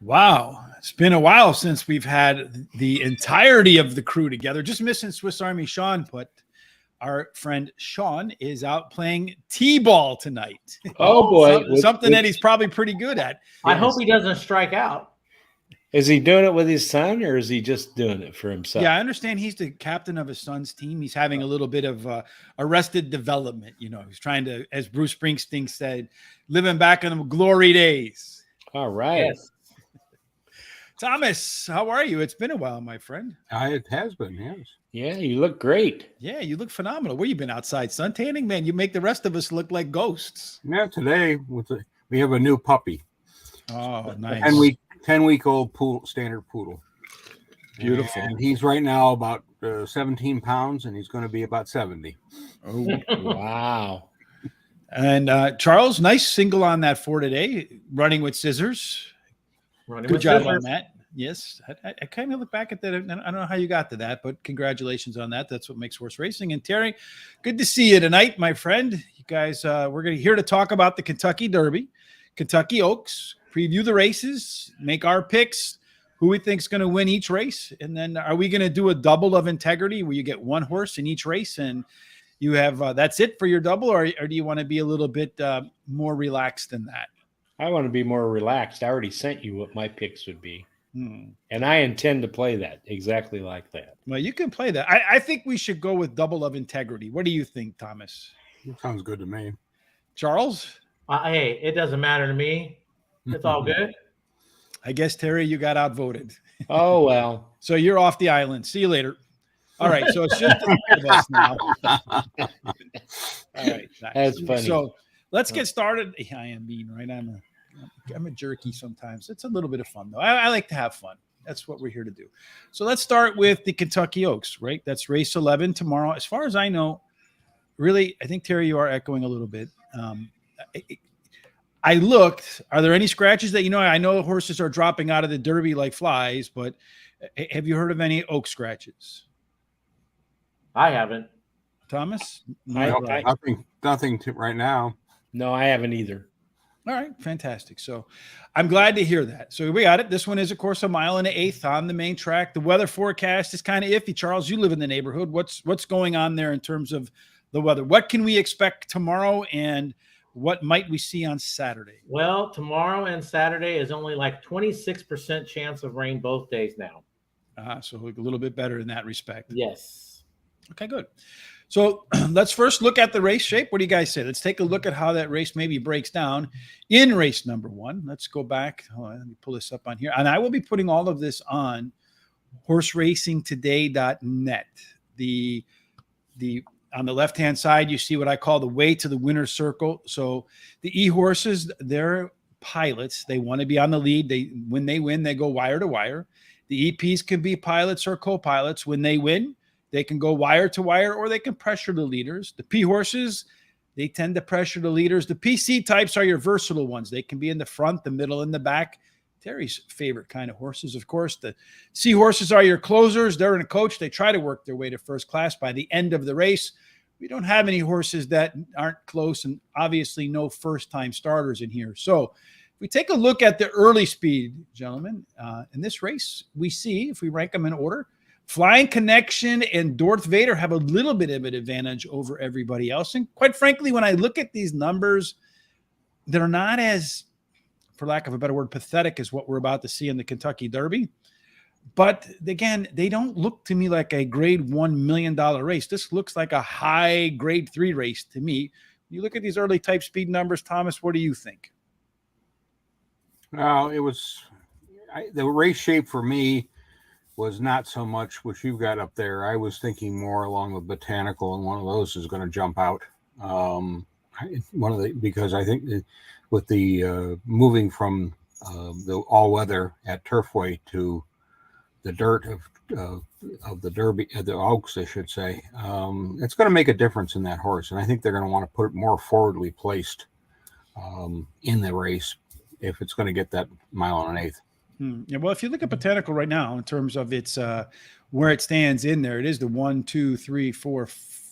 Wow. It's been a while since we've had the entirety of the crew together. Just missing Swiss Army Sean, but our friend Sean is out playing T-ball tonight. Oh boy, something that he's probably pretty good at. I hope he doesn't strike out. Is he doing it with his son, or is he just doing it for himself? Yeah, I understand he's the captain of his son's team. He's having a little bit of arrested development. You know, he's trying to, as Bruce Springsteen said, living back in the glory days. All right. Yes. Thomas, how are you? It's been a while, my friend. It has been, yes. Yeah, you look great. Yeah, you look phenomenal. Where you been outside suntanning? Man, you make the rest of us look like ghosts. Yeah, today we have a new puppy. Oh, nice. 10-week-old standard poodle. Beautiful. And he's right now about 17 pounds, and he's going to be about 70. Oh, Wow. And Charles, nice single on that for today, running with scissors. Good job on that. Yes, I kind of look back at that. I don't know how you got to that, but congratulations on that. That's what makes horse racing. And Terry, good to see you tonight, my friend. You guys, we're here to talk about the Kentucky Derby, Kentucky Oaks, preview the races, make our picks, who we think is going to win each race. And then are we going to do a double of integrity where you get one horse in each race and you have that's it for your double, or do you want to be a little bit more relaxed than that? I want to be more relaxed. I already sent you what my picks would be. And I intend to play that exactly like that. Well, you can play that. I think we should go with double of integrity. What do you think, Thomas? Sounds good to me. Charles? Hey, it doesn't matter to me. It's all good. I guess, Terry, you got outvoted. Oh, well. So you're off the island. See you later. All right. So it's just the three of us now. All right. Nice. That's funny. So let's get started. Yeah, I am mean, right? I'm a jerky sometimes. It's a little bit of fun, though. I like to have fun. That's what we're here to do. So let's start with the Kentucky Oaks, right? That's race 11 tomorrow. As far as I know, really, I think, Terry, you are echoing a little bit. I looked. Are there any scratches that, I know horses are dropping out of the Derby like flies, but have you heard of any Oak scratches? I haven't. Thomas? Nothing right now. No, I haven't either. All right, fantastic. So I'm glad to hear that. So we got it. This one is, of course, 1 1/8 miles on the main track. The weather forecast is kind of iffy. Charles, you live in the neighborhood. What's going on there in terms of the weather? What can we expect tomorrow, and what might we see on Saturday? Well, tomorrow and Saturday is only like 26% chance of rain both days now. So a little bit better in that respect. Yes. Okay, good. So let's first look at the race shape. What do you guys say? Let's take a look at how that race maybe breaks down in race number 1. Let's go back. Let me pull this up on here. And I will be putting all of this on horseracingtoday.net. On the left-hand side, you see what I call the way to the winner's circle. So the E-horses, they're pilots. They want to be on the lead. When they win, they go wire to wire. The EPs can be pilots or co-pilots. When they win, they can go wire to wire, or they can pressure the leaders. The P horses, they tend to pressure the leaders. The PC types are your versatile ones. They can be in the front, the middle, and the back. Terry's favorite kind of horses, of course. The C horses are your closers. They're in a coach. They try to work their way to first class by the end of the race. We don't have any horses that aren't close, and obviously no first-time starters in here. So if we take a look at the early speed, gentlemen, in this race, we see, if we rank them in order, Flying Connection and Darth Vader have a little bit of an advantage over everybody else. And quite frankly, when I look at these numbers, they're not as, for lack of a better word, pathetic as what we're about to see in the Kentucky Derby. But again, they don't look to me like a grade $1 million race. This looks like a high grade 3 race to me. You look at these early type speed numbers, Thomas, what do you think? Well, the race shape for me was not so much what you've got up there. I was thinking more along the botanical, and one of those is going to jump out. Because I think with the moving from the all weather at Turfway to the dirt of the Derby, the Oaks, I should say, it's going to make a difference in that horse, and I think they're going to want to put it more forwardly placed in the race if it's going to get that 1 1/8 miles. Yeah, well, if you look at Botanical right now in terms of its where it stands in there, it is the 1, 2, 3, 4,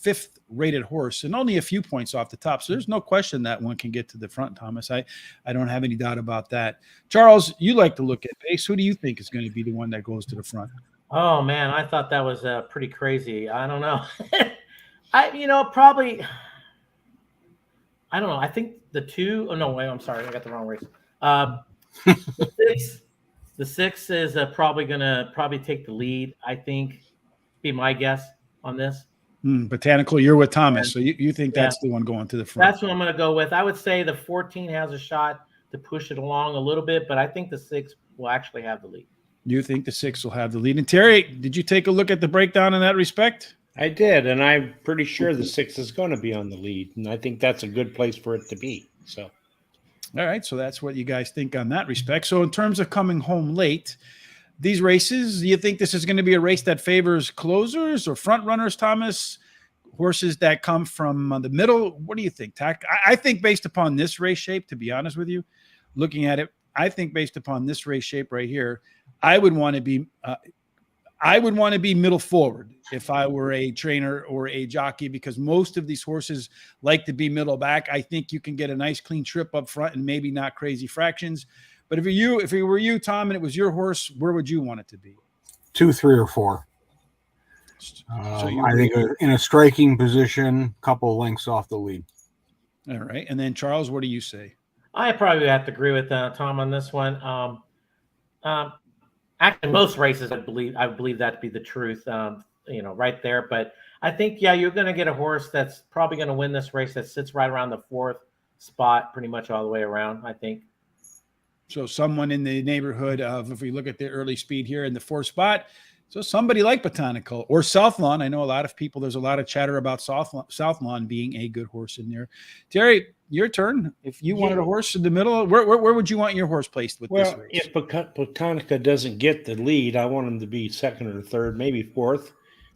5th rated horse and only a few points off the top. So there's no question that one can get to the front, Thomas. I don't have any doubt about that. Charles, you like to look at pace. Who do you think is going to be the one that goes to the front? Oh man, I thought that was pretty crazy. I don't know. Probably. I don't know. I think the 2. Oh no, wait. I'm sorry. I got the wrong race. The 6 is probably gonna take the lead. I think, be my guess on this. Botanical, you're with Thomas, so you think that's the one going to the front. That's what I'm gonna go with. I would say the 14 has a shot to push it along a little bit, but I think the 6 will actually have the lead. You think the 6 will have the lead? And Terry, did you take a look at the breakdown in that respect? I did, and I'm pretty sure the 6 is going to be on the lead, and I think that's a good place for it to be. So. All right, so that's what you guys think on that respect. So in terms of coming home late, these races, do you think this is going to be a race that favors closers or front runners, Thomas? Horses that come from the middle? What do you think, Tack? I think based upon this race shape, to be honest with you, looking at it, I think based upon this race shape right here, I would want to be middle forward if I were a trainer or a jockey, because most of these horses like to be middle back. I think you can get a nice clean trip up front and maybe not crazy fractions. But if it were you, Tom, and it was your horse, where would you want it to be? 2, 3, or 4. I think in a striking position, couple lengths off the lead. All right. And then Charles, what do you say? I probably have to agree with Tom on this one. Actually, most races, I believe that to be the truth, right there. But I think, you're going to get a horse that's probably going to win this race that sits right around the 4th spot, pretty much all the way around, I think. So someone in the neighborhood of, if we look at the early speed here in the 4th spot, so somebody like Botanical or South Lawn. I know a lot of people, there's a lot of chatter about South Lawn being a good horse in there. Terry, your turn. If you wanted a horse in the middle, where would you want your horse placed with this race? If Botanica doesn't get the lead, I want him to be 2nd or 3rd, maybe 4th.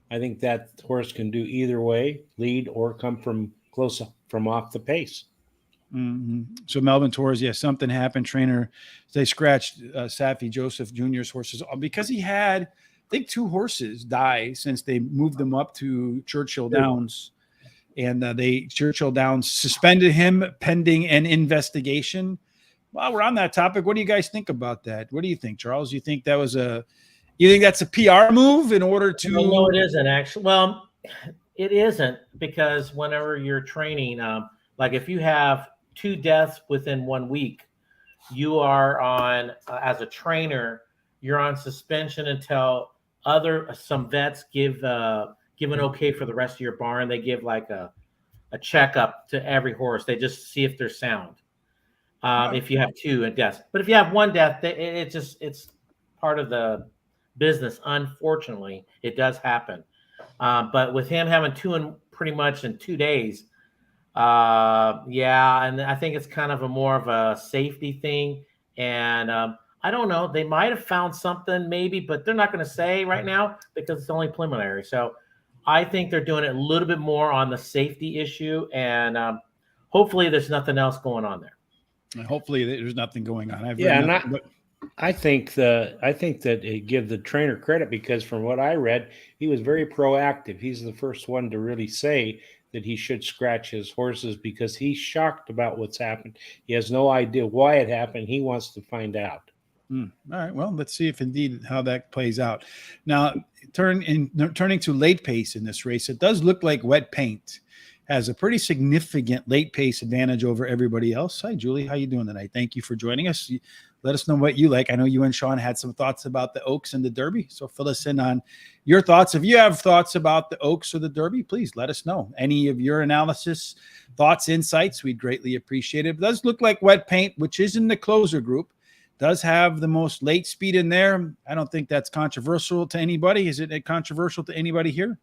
I think that horse can do either way, lead or come from close from off the pace. Mm-hmm. So Melvin Torres, something happened. Trainer, they scratched Safi Joseph Jr.'s horses because he had, I think, 2 horses die since they moved them up to Churchill Downs. And Churchill Downs suspended him pending an investigation. While we're on that topic, what do you guys think about that? What do you think, Charles? You think that's a PR move in order to? No, it isn't actually. Well, it isn't, because whenever you're training, like if you have 2 deaths within 1 week, you are on as a trainer, you're on suspension until some vets give an okay for the rest of your barn. They give like a checkup to every horse. They just see if they're sound. If you have 2 deaths, but if you have 1 death, it's part of the business. Unfortunately, it does happen. But with him having 2 pretty much in 2 days, and I think it's kind of more of a safety thing. And I don't know. They might have found something maybe, but they're not going to say right now because it's only preliminary. So I think they're doing it a little bit more on the safety issue, and hopefully there's nothing else going on there. Hopefully there's nothing going on. I think that it give the trainer credit, because from what I read, he was very proactive. He's the first one to really say that he should scratch his horses because he's shocked about what's happened. He has no idea why it happened. He wants to find out. All right. Well, let's see if indeed how that plays out. Now, turning to late pace in this race, it does look like Wet Paint has a pretty significant late pace advantage over everybody else. Hi, Julie. How you doing tonight? Thank you for joining us. Let us know what you like. I know you and Sean had some thoughts about the Oaks and the Derby, so fill us in on your thoughts. If you have thoughts about the Oaks or the Derby, please let us know. Any of your analysis, thoughts, insights, we'd greatly appreciate it. It does look like Wet Paint, which is in the closer group, does have the most late speed in there. I don't think that's controversial to anybody. Is it controversial to anybody here?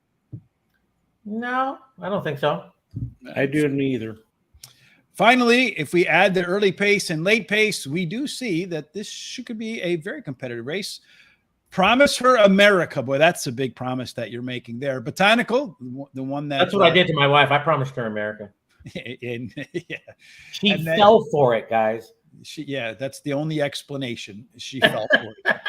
No, I don't think so. I do neither. Finally, if we add the early pace and late pace, we do see that this could be a very competitive race. Promise Her America. Boy, that's a big promise that you're making there. Botanical, the one that's what I did to my wife. I promised her America. She fell for it, guys. That's the only explanation. She fell for it.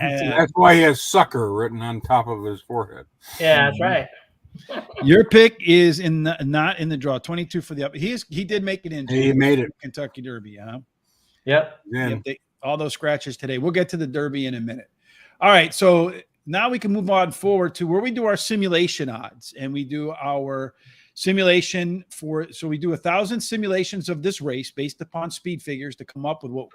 That's why he has sucker written on top of his forehead. Yeah, that's right. Your pick is not in the draw. 22 for the up. He did make it in. He made it. Kentucky Derby, huh? Yep. Yeah. Yep, all those scratches today. We'll get to the Derby in a minute. All right, so now we can move on forward to where we do our simulation odds, and we do our simulation so we do 1,000 simulations of this race based upon speed figures to come up with what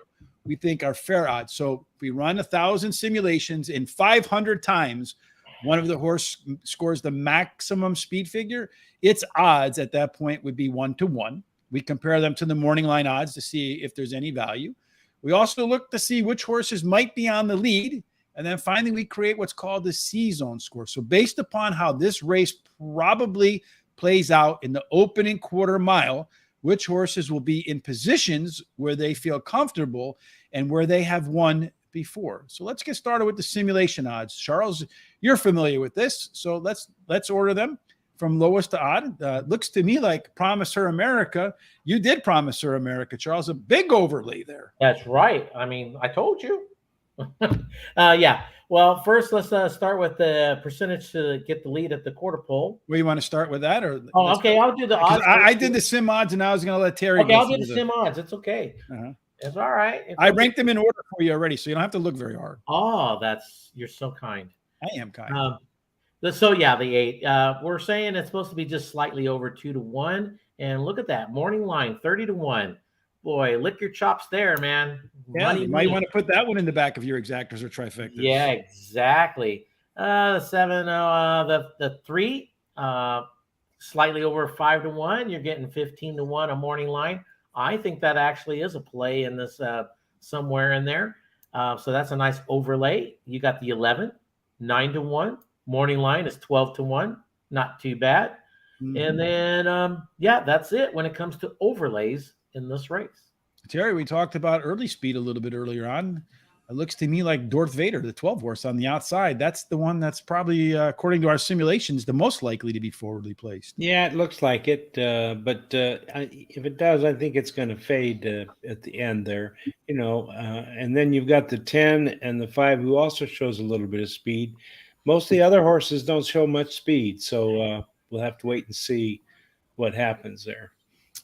we think are fair odds. So if we run 1,000 simulations in 500 times, one of the horse scores the maximum speed figure, its odds at that point would be 1-to-1. We compare them to the morning line odds to see if there's any value. We also look to see which horses might be on the lead. And then finally, we create what's called the C-zone score. So based upon how this race probably plays out in the opening quarter mile, which horses will be in positions where they feel comfortable and where they have won before. So let's get started with the simulation odds. Charles, you're familiar with this. So let's order them from lowest to odd. Looks to me like Promise Her America. You did Promise Her America, Charles. A big overlay there. That's right. I mean, I told you. Yeah. Well, first, let's start with the percentage to get the lead at the quarter pole. Where you want to start with that? Or okay, I'll do the odds. I did the sim odds, and I was going to let Terry. Okay, I'll do the sim odds. It's okay. Uh-huh. It's all right. I ranked them in order for you already, so you don't have to look very hard. Oh, you're so kind. I am kind. So yeah, the 8. We're saying it's supposed to be just slightly over 2-1, and look at that morning line, 30-1. Boy, lick your chops there, man. Yeah, you might want to put that one in the back of your exactors or trifectas. Yeah, exactly. The 7, the 3, slightly over 5-1. You're getting 15-1 a morning line. I think that actually is a play in this somewhere in there. So that's a nice overlay. You got the 11, 9-1. Morning line is 12-1. Not too bad. Mm-hmm. And then, that's it when it comes to overlays in this race. Terry, we talked about early speed a little bit earlier on. It looks to me like Darth Vader, the 12 horse on the outside. That's the one that's probably, according to our simulations, the most likely to be forwardly placed. Yeah, it looks like it. But if it does, I think it's going to fade at the end there. And then you've got the 10 and the 5, who also shows a little bit of speed. Most of the other horses don't show much speed. So we'll have to wait and see what happens there.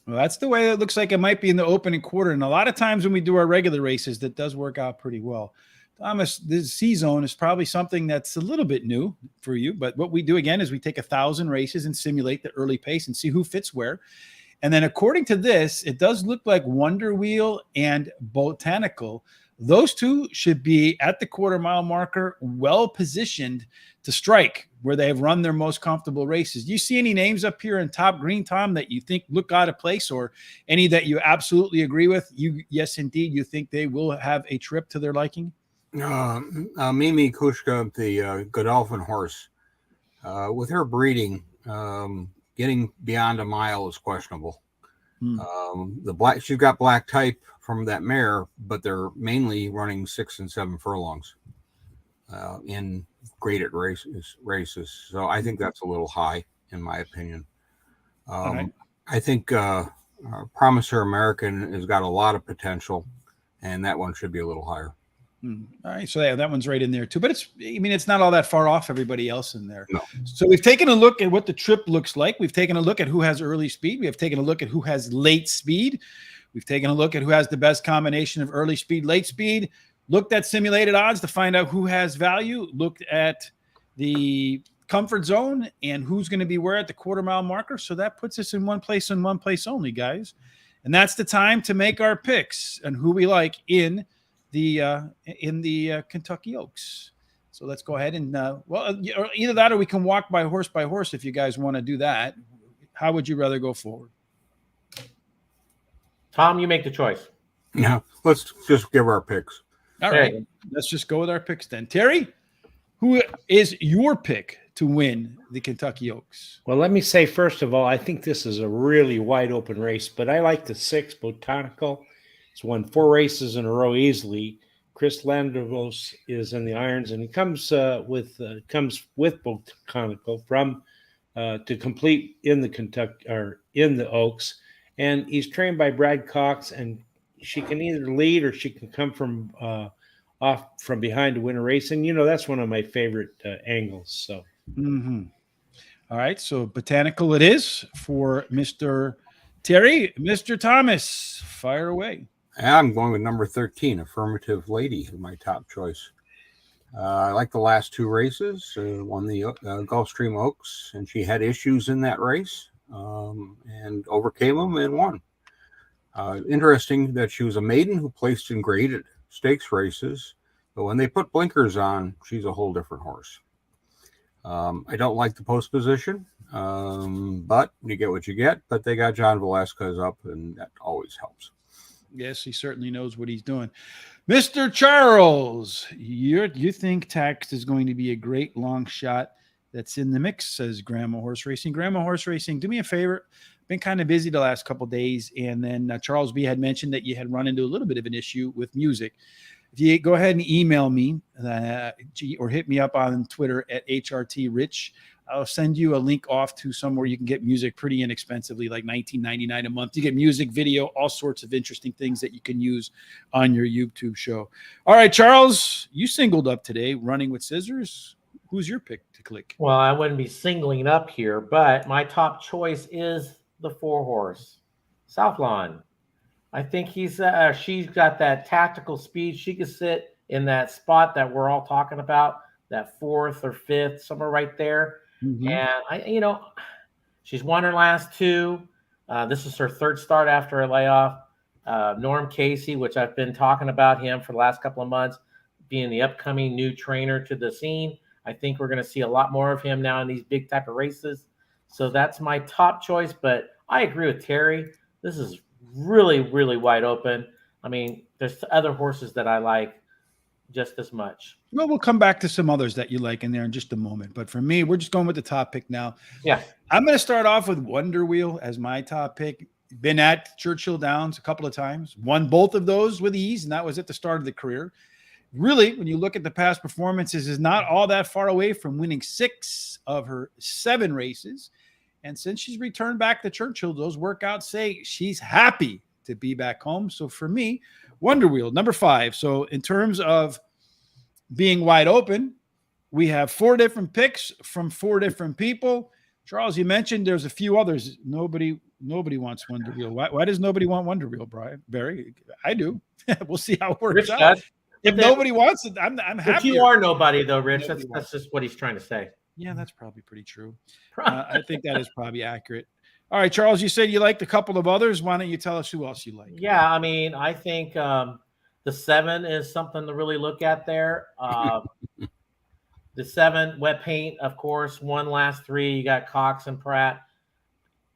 Well, that's the way it looks like it might be in the opening quarter. And a lot of times when we do our regular races, that does work out pretty well. Thomas, this C-zone is probably something that's a little bit new for you. But what we do, again, is we take 1,000 races and simulate the early pace and see who fits where. And then according to this, it does look like Wonder Wheel and Botanical. Those two should be at the quarter mile marker, well positioned to strike where they have run their most comfortable races. Do you see any names up here in top green, Tom, that you think look out of place, or any that you absolutely agree with? Yes, indeed, you think they will have a trip to their liking? Mimi Kushka, the Godolphin horse, with her breeding, getting beyond a mile is questionable. She's got black type from that mare, but they're mainly running 6 and 7 furlongs in graded races. So I think that's a little high, in my opinion. Right. I think Promise Her American has got a lot of potential, and that one should be a little higher. All right, so that one's right in there too, but it's not all that far off everybody else in there. No. So we've taken a look at what the trip looks like. We've taken a look at who has early speed. We have taken a look at who has late speed. We've taken a look at who has the best combination of early speed, late speed. Looked at simulated odds to find out who has value. Looked at the comfort zone and who's going to be where at the quarter mile marker. So that puts us in one place and one place only, guys. And that's the time to make our picks and who we like in the Kentucky Oaks. So let's go ahead and either that or we can walk by horse if you guys want to do that. How would you rather go forward? Tom, you make the choice. Yeah, let's just give our picks. All right, let's just go with our picks then. Terry, who is your pick to win the Kentucky Oaks? Well, let me say, first of all, I think this is a really wide open race, but I like the 6 Botanical. It's won 4 races in a row easily. Chris Landavos is in the irons, and he comes with Botanical from to complete in the Kentucky or in the Oaks, and he's trained by Brad Cox, and she can either lead or she can come from off from behind to win a race, and that's one of my favorite angles. So, all All right, so botanical it is for Mr. Terry. Mr. Thomas, fire away. I'm going with number 13, Affirmative Lady, is my top choice. I like the last two races. Won the Gulfstream Oaks, and she had issues in that race and overcame them and won. Interesting that she was a maiden who placed in graded stakes races, but when they put blinkers on, she's a whole different horse. I don't like the post position, but you get what you get. But they got John Velasquez up, and that always helps. Yes, he certainly knows what he's doing. Mr. Charles, you think Tax is going to be a great long shot that's in the mix, says Grandma Horse Racing. Grandma Horse Racing, do me a favor. Been kind of busy the last couple of days, and then Charles B had mentioned that you had run into a little bit of an issue with music. If you go ahead and email me or hit me up on Twitter at HRTRich, I'll send you a link off to somewhere you can get music pretty inexpensively, like $19.99 a month. You get music, video, all sorts of interesting things that you can use on your YouTube show. All right, Charles, you singled up today, Running with Scissors. Who's your pick to click? Well, I wouldn't be singling up here, but my top choice is the 4-horse, Southlawn. I think she's got that tactical speed. She could sit in that spot that we're all talking about, that 4th or 5th, somewhere right there. Mm-hmm. And she's won her last 2. This is her 3rd start after a layoff. Norm Casey, which I've been talking about him for the last couple of months, being the upcoming new trainer to the scene. I think we're going to see a lot more of him now in these big type of races. So that's my top choice. But I agree with Terry. This is really, really wide open. I mean, there's other horses that I like just as much. Well, we'll come back to some others that you like in there in just a moment. But for me, we're just going with the top pick now. Yeah. I'm going to start off with Wonder Wheel as my top pick. Been at Churchill Downs a couple of times, won both of those with ease, and that was at the start of the career. Really, when you look at the past performances, is not all that far away from winning 6 of her 7 races. And since she's returned back to Churchill, those workouts say she's happy to be back home. So for me, Wonder Wheel, number 5. So in terms of being wide open, we have 4 different picks from 4 different people. Charles, you mentioned there's a few others. Nobody wants Wonder Wheel. Why does nobody want Wonder Wheel, Brian? Barry? I do. We'll see how it works Rich out. does. If nobody wants it, I'm But happy. you are nobody, though, Rich. Nobody That's just what he's trying to say. Yeah, that's probably pretty true. I think that is probably accurate. All right, Charles, you said you liked a couple of others. Why don't you tell us who else you like? Yeah, I mean, I think the 7 is something to really look at there. The 7, Wet Paint, of course, won last 3. You got Cox and Pratt.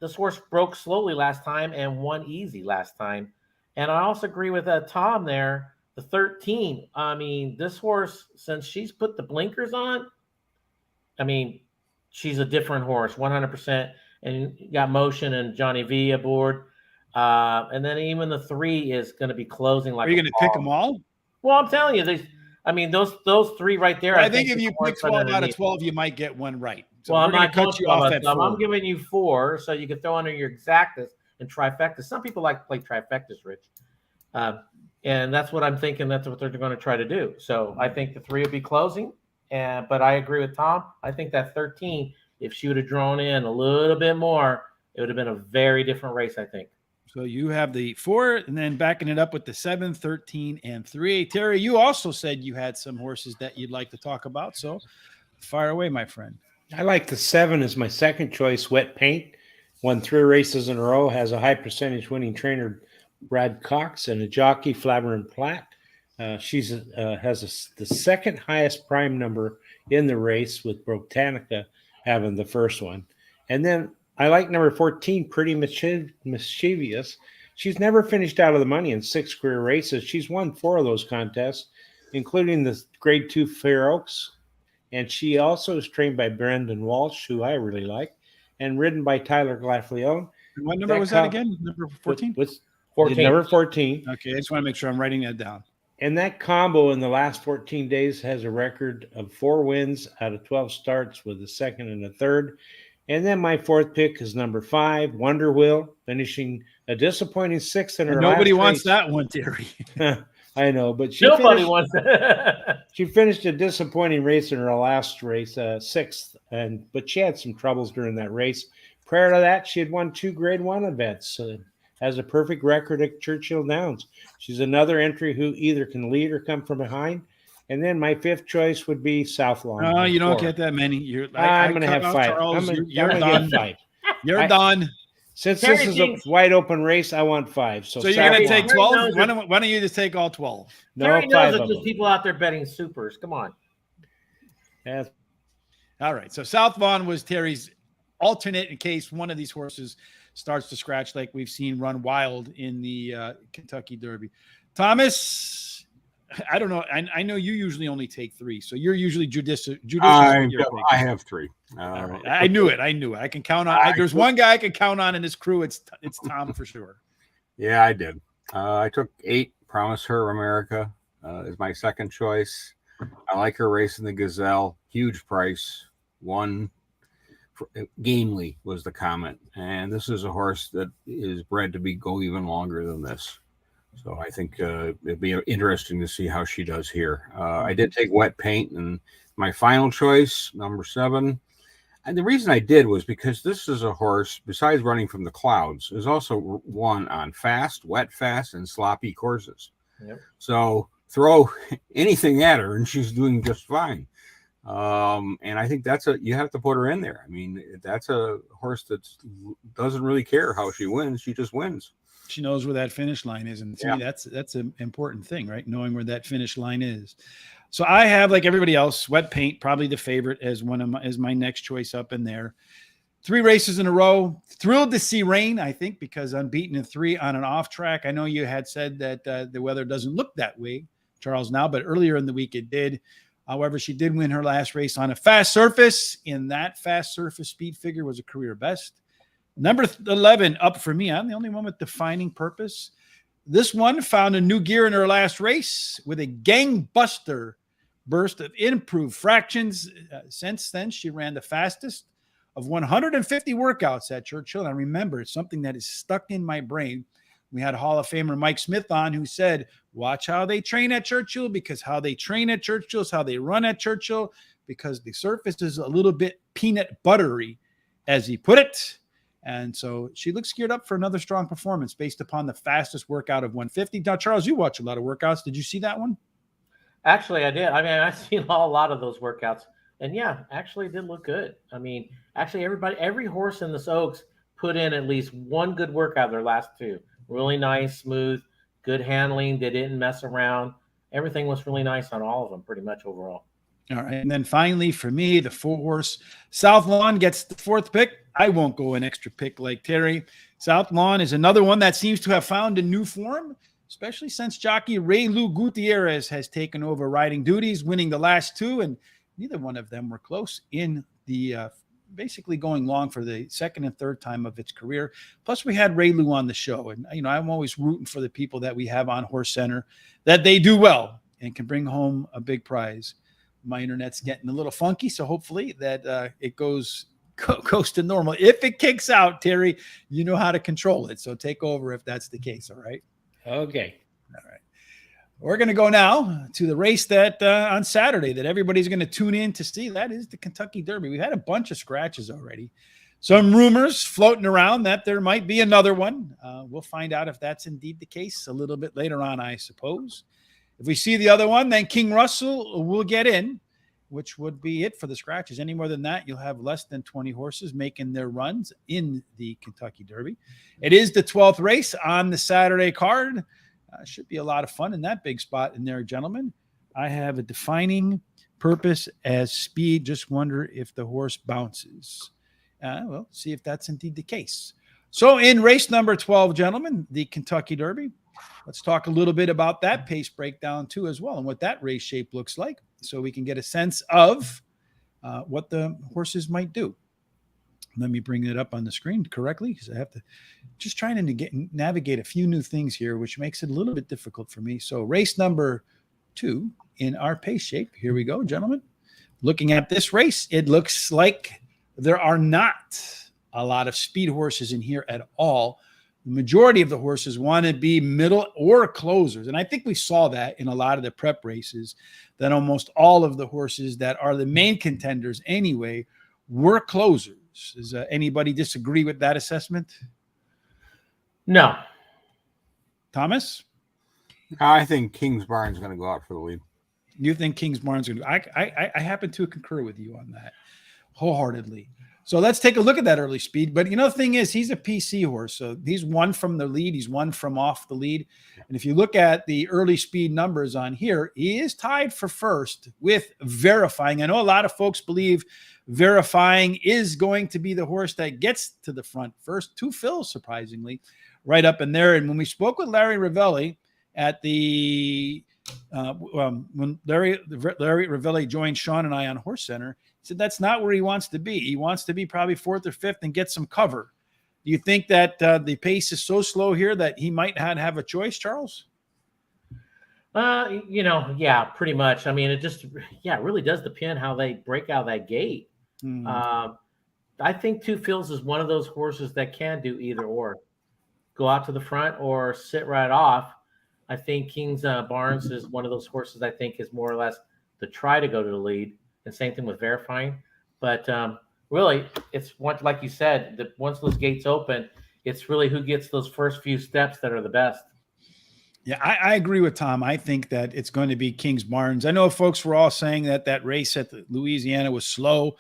This horse broke slowly last time and won easy last time. And I also agree with Tom there. The 13, I mean, this horse, since she's put the blinkers on, I mean, she's a different horse, 100%. And you got Motion and Johnny V aboard. And then even the 3 is going to be closing like. Are you going to pick them all? Well, I'm telling you, those 3 right there. Well, I think if you pick 12 out of 12, you might get one right. So well, we're I'm going not to cut you off at 4. I'm giving you 4, so you can throw under your exactas and trifectas. Some people like to play trifectas, Rich. And that's what I'm thinking. That's what they're going to try to do. So I think the 3 will be closing. But I agree with Tom. I think that 13, if she would have drawn in a little bit more, it would have been a very different race, I think. So you have the 4 and then backing it up with the 7, 13, and 3. Terry, you also said you had some horses that you'd like to talk about. So fire away, my friend. I like the 7 as my second choice, Wet Paint. Won 3 races in a row, has a high percentage winning trainer, Brad Cox, and a jockey, Flabber and Platt. She's the second highest prime number in the race, with Botanica having the first one. And then I like number 14, Pretty Mischievous. She's never finished out of the money in 6 career races. She's won 4 of those contests, including the Grade 2 Fair Oaks. And she also is trained by Brendan Walsh, who I really like, and ridden by Tyler Glafleone. What number was that again? Number 14? Was 14. Number 14. Okay, I just want to make sure I'm writing that down. And that combo in the last 14 days has a record of 4 wins out of 12 starts, with a second and a third. And then my 4th pick is number 5, Wonder Wheel, finishing a disappointing 6th in her Nobody last wants race. that one, Terry. I know, but Nobody wants to. she finished a disappointing race in her last race, sixth, but she had some troubles during that race. Prior to that, she had won 2 Grade 1 events. Has a perfect record at Churchill Downs. She's another entry who either can lead or come from behind. And then my 5th choice would be South Lawn. Oh, you don't get that many. I'm going to have 5. Charles, you're done. 5. You're done. Since this is a wide open race, I want 5. So you're going to take 12? Why don't you just take all 12? No, Terry 5 knows that of there's them. people out there betting supers. Come on. Yeah. All right. So South Lawn was Terry's alternate in case one of these horses starts to scratch like we've seen run wild in the Kentucky Derby. Thomas, I don't know. I know you usually only take 3, so you're usually judicious. I have 3. All right. I knew it. I can count on. There's one guy I can count on in this crew. It's Tom for sure. Yeah, I did. I took 8. Promise Her America is my second choice. I like her racing the Gazelle. Huge price. 1. Gamely was the comment, and this is a horse that is bred to go even longer than this. So I think it'd be interesting to see how she does here. I did take Wet Paint, and my final choice, number 7. And the reason I did was because this is a horse, besides running from the clouds, is also won on fast, wet fast, and sloppy courses. Yep. So throw anything at her, and she's doing just fine. And I think you have to put her in there. I mean, that's a horse that doesn't really care how she wins. She just wins. She knows where that finish line is. And to me, that's an important thing, right? Knowing where that finish line is. So I have, like everybody else, Wet Paint, probably the favorite as my next choice up in there. 3 races in a row. Thrilled to see rain, I think, because unbeaten in 3 on an off track. I know you had said that the weather doesn't look that way, Charles, now, but earlier in the week it did. However, she did win her last race on a fast surface. In that fast surface, speed figure was a career best. Number 11 up for me. I'm the only one with defining purpose. This one found a new gear in her last race with a gangbuster burst of improved fractions. Since then, she ran the fastest of 150 workouts at Churchill. And I remember it's something that is stuck in my brain. We had Hall of Famer Mike Smith on who said, watch how they train at Churchill, because how they train at Churchill is how they run at Churchill, because the surface is a little bit peanut buttery, as he put it. And so she looks geared up for another strong performance based upon the fastest workout of 150. Now, Charles, you watch a lot of workouts. Did you see that one? Actually, I did. I mean, I've seen a lot of those workouts. And yeah, actually it did look good. I mean, actually every horse in this Oaks put in at least one good workout their last 2. Really nice, smooth, good handling. They didn't mess around. Everything was really nice on all of them, pretty much overall. All right. And then finally, for me, the 4-horse South Lawn gets the 4th pick. I won't go an extra pick like Terry. South Lawn is another one that seems to have found a new form, especially since jockey Ray Lou Gutierrez has taken over riding duties, winning the last 2, and neither one of them were close in the basically going long for the 2nd and 3rd time of its career. Plus, we had Ray Lou on the show, and I'm always rooting for the people that we have on Horse Center, that they do well and can bring home a big prize. My internet's getting a little funky, so hopefully that it goes to normal. If it kicks out, Terry, you know how to control it, so take over if that's the case. All right. Okay. All right. We're going to go now to the race that on Saturday that everybody's going to tune in to see. That is the Kentucky Derby. We've had a bunch of scratches already. Some rumors floating around that there might be another one. We'll find out if that's indeed the case a little bit later on, I suppose. If we see the other one, then King Russell will get in, which would be it for the scratches. Any more than that, you'll have less than 20 horses making their runs in the Kentucky Derby. It is the 12th race on the Saturday card. Should be a lot of fun in that big spot in there, gentlemen. I have a defining purpose as speed. Just wonder if the horse bounces. We'll see if that's indeed the case. So in race number 12, gentlemen, the Kentucky Derby, let's talk a little bit about that pace breakdown too as well and what that race shape looks like so we can get a sense of what the horses might do. Let me bring it up on the screen correctly because I have to just trying to navigate a few new things here, which makes it a little bit difficult for me. So race number 2 in our pace shape. Here we go, gentlemen. Looking at this race, it looks like there are not a lot of speed horses in here at all. The majority of the horses want to be middle or closers. And I think we saw that in a lot of the prep races, that almost all of the horses that are the main contenders anyway were closers. Does anybody disagree with that assessment? No. Thomas? I think King's Barn's going to go out for the lead. You think King's Barn's going to? I happen to concur with you on that wholeheartedly. So let's take a look at that early speed. But the thing is, he's a PC horse. So he's one from the lead. He's one from off the lead. And if you look at the early speed numbers on here, he is tied for first with Verifying. I know a lot of folks believe Verifying is going to be the horse that gets to the front first. 2 fills, surprisingly, right up in there. And when we spoke with Larry Ravelli at the when Larry Ravelli joined Sean and I on Horse Center, he said that's not where he wants to be. He wants to be probably 4th or 5th and get some cover. Do you think that the pace is so slow here that he might not have a choice, Charles? Yeah, pretty much. I mean, it really does depend how they break out that gate. I think 2 Fills is one of those horses that can do either or, go out to the front or sit right off. I think King's Barnes is one of those horses I think is more or less to try to go to the lead, and same thing with Verifying. But really, it's like you said, that once those gates open, it's really who gets those first few steps that are the best. Yeah, I agree with Tom. I think that it's going to be King's Barnes. I know folks were all saying that race at Louisiana was slow,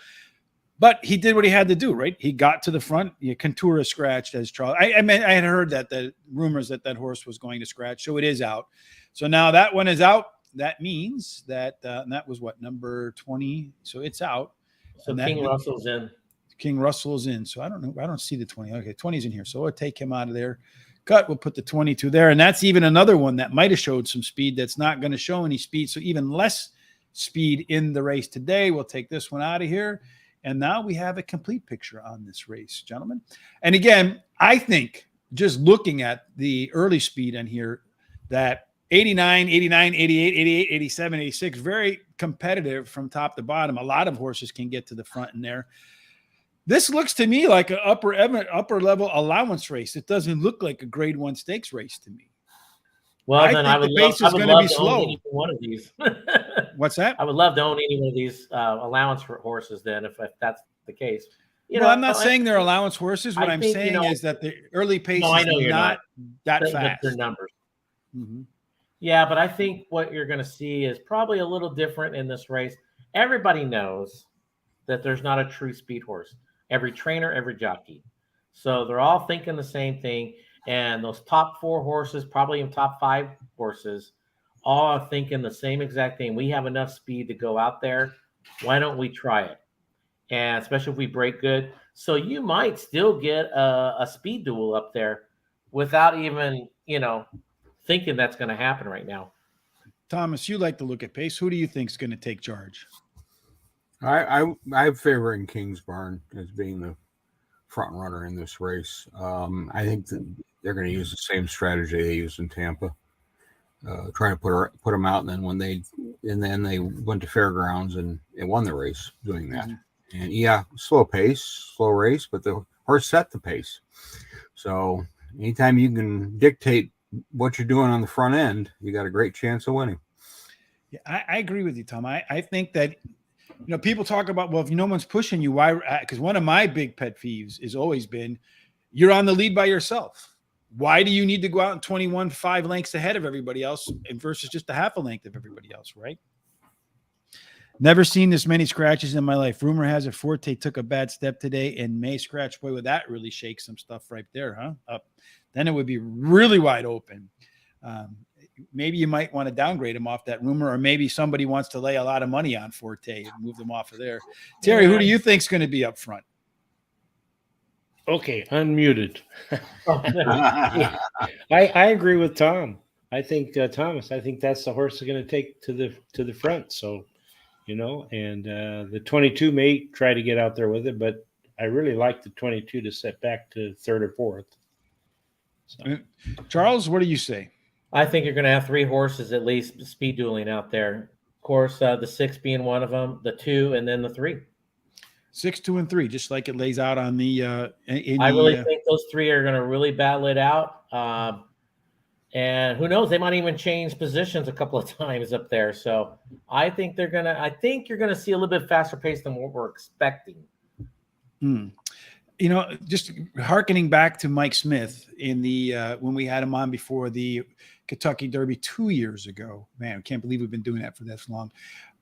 but he did what he had to do, right? He got to the front. Contura scratched, as Charles. I had heard that the rumors that horse was going to scratch, so it is out. So now that one is out. That means that and that was what, number 20. So it's out. So King Russell's in. King Russell's in. So I don't know. I don't see the 20. Okay, 20's in here. So we'll take him out of there. Cut. We'll put the 22 there, and that's even another one that might have showed some speed. That's not going to show any speed. So even less speed in the race today. We'll take this one out of here. And now we have a complete picture on this race, gentlemen. And again, I think just looking at the early speed in here, that 89, 88, 87, 86, very competitive from top to bottom. A lot of horses can get to the front in there. This looks to me like an upper level allowance race. It doesn't look like a grade 1 stakes race to me. Well, then I would love to own any one of these. What's that? I would love to own any one of these allowance for horses then, if that's the case. I'm not saying they're allowance horses. What I'm saying is that the early pace is not that fast. Their numbers. Mm-hmm. Yeah, but I think what you're going to see is probably a little different in this race. Everybody knows that there's not a true speed horse. Every trainer, every jockey. So they're all thinking the same thing. And those top 4 horses, probably even top 5 horses, all are thinking the same exact thing. We have enough speed to go out there. Why don't we try it? And especially if we break good. So you might still get a speed duel up there without even, thinking that's going to happen right now. Thomas, you like to look at pace. Who do you think is going to take charge? I'm favoring King's Barn as being the front runner in this race. I think that they're going to use the same strategy they used in Tampa, trying to put them out, and then they went to fairgrounds and won the race doing that. Mm-hmm. And slow race, but the horse set the pace. So anytime you can dictate what you're doing on the front end, you got a great chance of winning. Yeah, I agree with you, Tom. I think that people talk about, well, if no one's pushing you, why? Because one of my big pet peeves has always been, you're on the lead by yourself. Why do you need to go out and 5 lengths ahead of everybody else versus just a half a length of everybody else, right? Never seen this many scratches in my life. Rumor has it Forte took a bad step today and may scratch. Boy, would that really shake some stuff right there, huh? Then it would be really wide open. Maybe you might want to downgrade him off that rumor, or maybe somebody wants to lay a lot of money on Forte and move them off of there. Terry, who do you think is going to be up front? Okay, unmuted. I agree with Tom. I think Thomas. I think that's the horse that's going to take to the front. So, and the 22 may try to get out there with it, but I really like the 22 to set back to 3rd or 4th. So. Charles, what do you say? I think you're going to have 3 horses at least speed dueling out there. Of course, the 6 being one of them, the 2, and then the 3. 6, 2, and 3, just like it lays out on the I really think those three are going to really battle it out. And who knows, they might even change positions a couple of times up there. So I think you're going to see a little bit faster pace than what we're expecting. You know, just hearkening back to Mike Smith in the when we had him on before the Kentucky Derby 2 years ago. Man, I can't believe we've been doing that for this long.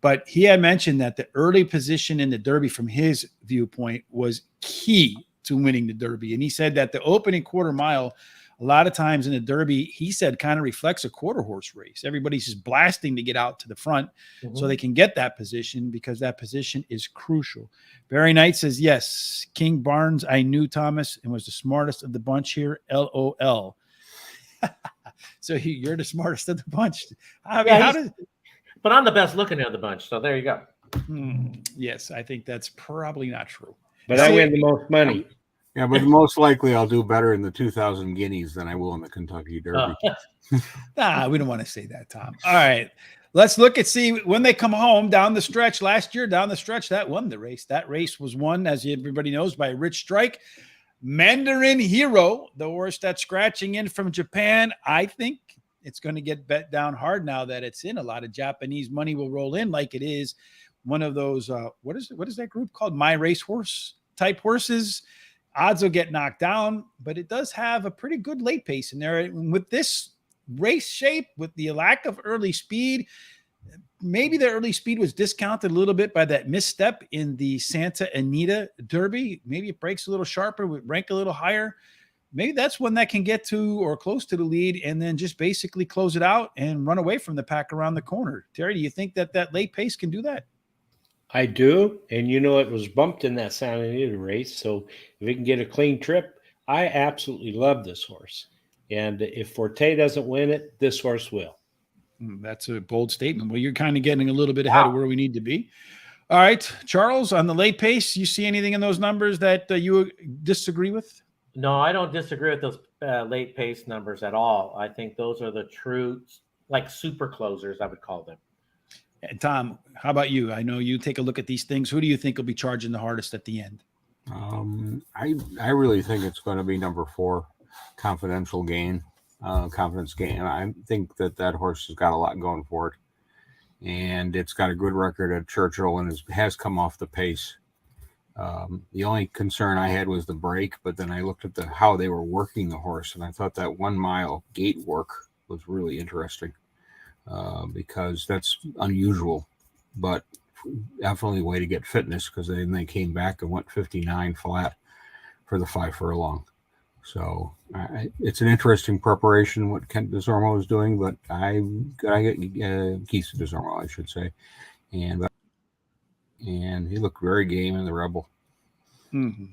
But he had mentioned that the early position in the Derby, from his viewpoint, was key to winning the Derby. And he said that the opening quarter mile, a lot of times in the Derby, he said, kind of reflects a quarter horse race. Everybody's just blasting to get out to the front so they can get that position, because that position is crucial. Barry Knight says, yes, King Barnes, I knew Thomas and was the smartest of the bunch here. LOL. So you're the smartest of the bunch. I mean, but I'm the best looking of the bunch. So there you go. Yes, I think that's probably not true. But I win the most money. Yeah, but most likely I'll do better in the 2,000 guineas than I will in the Kentucky Derby. Nah, we don't want to say that, Tom. All right. Let's look and see when they come home down the stretch. Last year, down the stretch, that won the race. That race was won, as everybody knows, by Rich Strike. Mandarin Hero, the horse that's scratching in from Japan. I think it's going to get bet down hard now that it's in. A lot of Japanese money will roll in, like it is one of those, what is that group called? My Racehorse type horses. Odds will get knocked down, but it does have a pretty good late pace in there. And with this race shape, with the lack of early speed, maybe the early speed was discounted a little bit by that misstep in the Santa Anita Derby. Maybe it breaks a little sharper, would rank a little higher. Maybe that's one that can get to or close to the lead and then just basically close it out and run away from the pack around the corner. Terry, do you think that late pace can do that? I do. And it was bumped in that Santa Anita race. So if it can get a clean trip, I absolutely love this horse. And if Forte doesn't win it, this horse will. That's a bold statement. Well, you're kind of getting a little bit ahead of where we need to be. All right, Charles, on the late pace, you see anything in those numbers that you disagree with? No, I don't disagree with those late pace numbers at all. I think those are the true, like, super closers, I would call them. And Tom, how about you? I know you take a look at these things. Who do you think will be charging the hardest at the end? I really think it's going to be number 4, Confidence Gain. I think that horse has got a lot going for it, and it's got a good record at Churchill and has come off the pace. The only concern I had was the break, but then I looked at how they were working the horse, and I thought that 1 mile gate work was really interesting, because that's unusual, but definitely a way to get fitness, because then they came back and went 59 flat for the 5 furlong. So it's an interesting preparation what Kent DeSormo is doing, but I get Keith DeSormo, I should say, and he looked very game in the Rebel. Mm-hmm.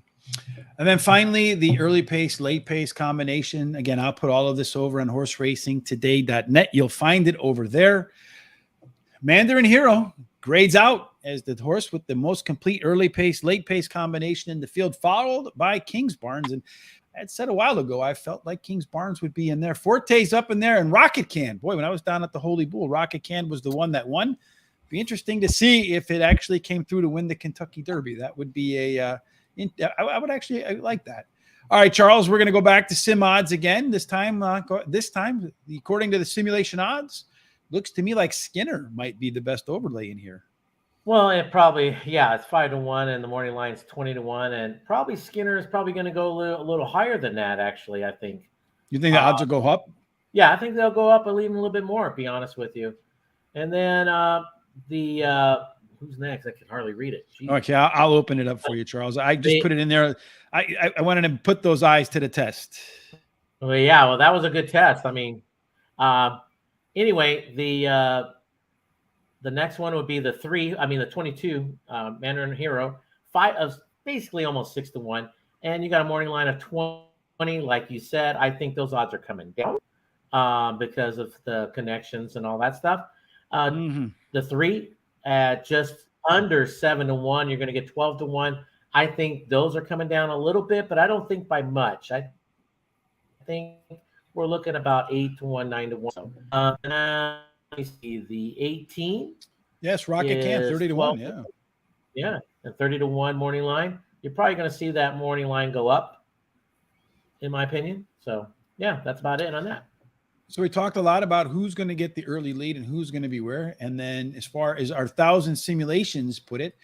And then finally, the early pace, late pace combination. Again, I'll put all of this over on horseracingtoday.net. You'll find it over there. Mandarin Hero grades out as the horse with the most complete early pace, late pace combination in the field, followed by King's Barnes. And I had said a while ago, I felt like King's Barnes would be in there. Forte's up in there, and Rocket Can. Boy, when I was down at the Holy Bull, Rocket Can was the one that won. Be interesting to see if it actually came through to win the Kentucky Derby. That would be I like that. All right, Charles, we're going to go back to sim odds again. This time, according to the simulation odds, looks to me like Skinner might be the best overlay in here. Well, it probably, it's 5-1, and the morning line's 20-1, and probably Skinner is probably going to go a little higher than that. Actually, I think. You think the odds will go up? Yeah, I think they'll go up even a little bit more. To be honest with you, and then who's next? I can hardly read it. Jeez. Okay, I'll open it up for you, Charles. I just put it in there. I wanted to put those eyes to the test. Well, yeah. Well, that was a good test. I mean, anyway, the next one would be the 22 Mandarin Hero, basically almost 6-1, and you got a morning line of 20, like you said. I think those odds are coming down because of the connections and all that stuff. The 3 at just under 7-1, you're going to get 12-1. I think those are coming down a little bit, but I don't think by much. I think we're looking about 8-1, 9-1. So, let me see, the 18. Yes, Rocket Can 30-1. Yeah. and 30-1 morning line, you're probably going to see that morning line go up, in my opinion. So, yeah, that's about it on that. So we talked a lot about who's going to get the early lead and who's going to be where. And then as far as our 1,000 simulations put it,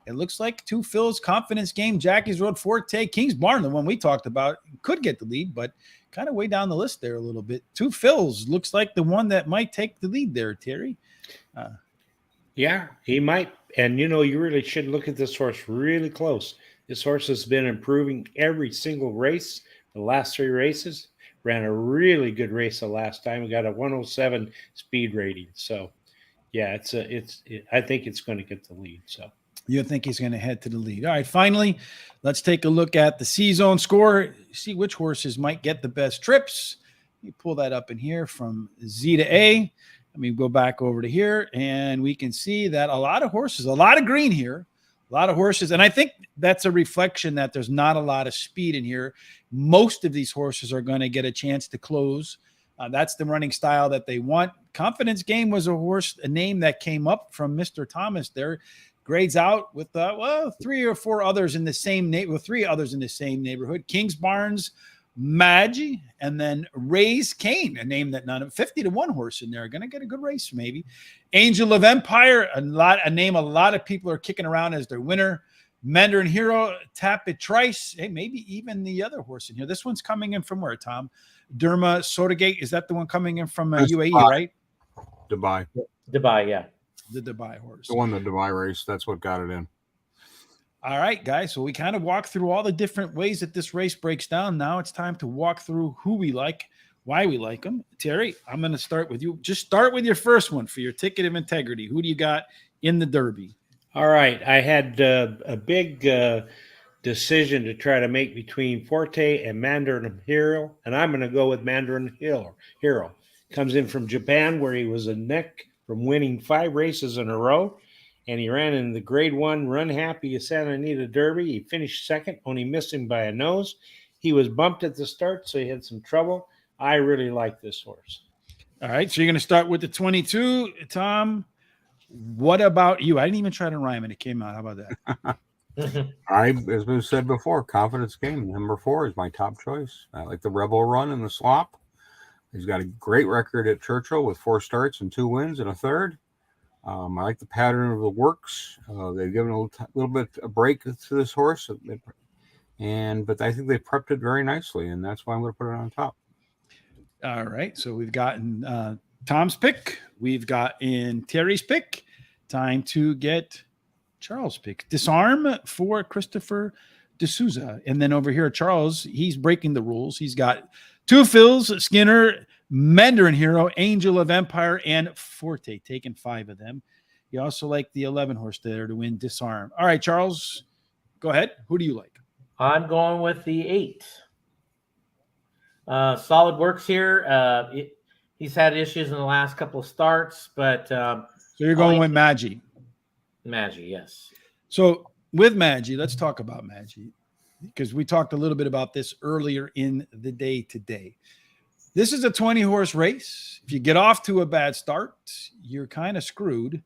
it looks like Two Phil's, Confidence Game, Jackie's Road, Forte, King's Barn, the one we talked about, could get the lead, but kind of way down the list there a little bit. Two Phil's looks like the one that might take the lead there, Terry. Yeah, he might. And, you really should look at this horse really close. This horse has been improving every single race, the last 3 races. Ran a really good race the last time. We got a 107 speed rating. So, yeah, I think it's going to get the lead. So you think he's going to head to the lead. All right, finally, let's take a look at the C-Zone score. See which horses might get the best trips. Let me pull that up in here from Z to A. Let me go back over to here, and we can see that a lot of horses, a lot of green here, a lot of horses. And I think that's a reflection that there's not a lot of speed in here. Most of these horses are going to get a chance to close. That's the running style that they want. Confidence Game was a name that came up from Mr. Thomas there. Grades out with 3 or 4 others in the same neighborhood, 3 others in the same neighborhood. King's Barnes, Maggie, and then Ray's Kane, a name that 50-1 horse in there. Going to get a good race, maybe. Angel of Empire, a name a lot of people are kicking around as their winner. Mandarin Hero, Tap It Trice, hey, maybe even the other horse in here. This one's coming in from where, Tom? Derma Sotagate, is that the one coming in from UAE, Dubai. right? Dubai, yeah. The Dubai horse. The one, the Dubai race, that's what got it in. All right, guys. So we kind of walked through all the different ways that this race breaks down. Now it's time to walk through who we like, why we like them. Terry, I'm going to start with you. Just start with your first one for your ticket of integrity. Who do you got in the Derby? All right. I had a big decision to try to make between Forte and Mandarin Hero, and I'm going to go with Mandarin Hero. Comes in from Japan, where he was a neck from winning 5 races in a row, and he ran in the Grade 1 Run Happy Santa Anita Derby. He finished second, only missing by a nose. He was bumped at the start, so he had some trouble. I really like this horse. All right, so you're going to start with the 22, Tom. What about you? I didn't even try to rhyme and it came out. How about that? As we said before, Confidence Game, number 4 is my top choice. I like the Rebel Run and the Slop. He's got a great record at Churchill with 4 starts and 2 wins and a third. I like the pattern of the works. They've given a little bit a break to this horse, but I think they prepped it very nicely, and that's why I'm going to put it on top. All right, so we've gotten Tom's pick. We've got in Terry's pick. Time to get Charles' pick. Disarm for Christopher D'Souza. And then over here, Charles, he's breaking the rules. He's got Two Phil's, Skinner, Mandarin Hero, Angel of Empire, and Forte, taking 5 of them. You also like the 11 horse there to win Disarm. All right, Charles, go ahead. Who do you like? I'm going with the 8. Solid works here. He's had issues in the last couple of starts, but so you're going with Maggie. Maggie, yes. So with Maggie, let's talk about Maggie, because we talked a little bit about this earlier in the day today. This is a 20-horse race. If you get off to a bad start, you're kind of screwed.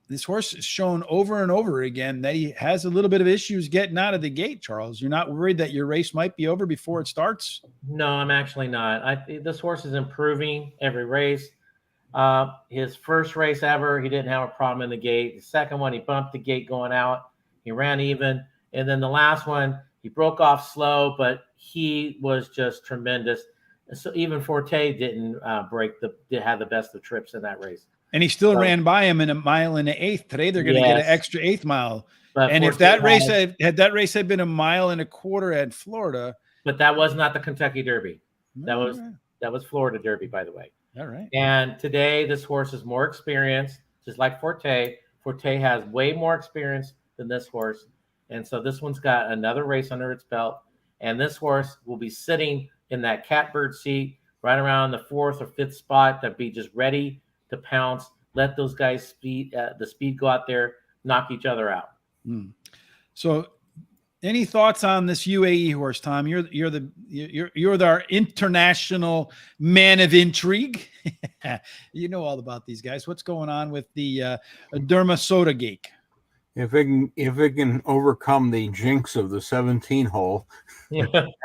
This horse has shown over and over again that he has a little bit of issues getting out of the gate, Charles. You're not worried that your race might be over before it starts? No, I'm actually not. This horse is improving every race. His first race ever, he didn't have a problem in the gate. The second one, he bumped the gate going out. He ran even. And then the last one, he broke off slow, but he was just tremendous. So even Forte didn't have the best of trips in that race. And he still ran by him in a mile and an eighth. Today they're going to get an extra 8th mile. But and Forte if that race had been a mile and a quarter at Florida, but that was not the Kentucky Derby. That all was Florida Derby, by the way. All right. And today this horse is more experienced, just like Forte. Forte has way more experience than this horse. And so this one's got another race under its belt. And this horse will be sitting in that catbird seat right around the 4th or 5th spot to be just ready to pounce, let those guys the speed go out there, knock each other out. So any thoughts on this UAE horse, Tom? You're our international man of intrigue. You know all about these guys. What's going on with the Derma Sotagate? If it can overcome the jinx of the 17 hole,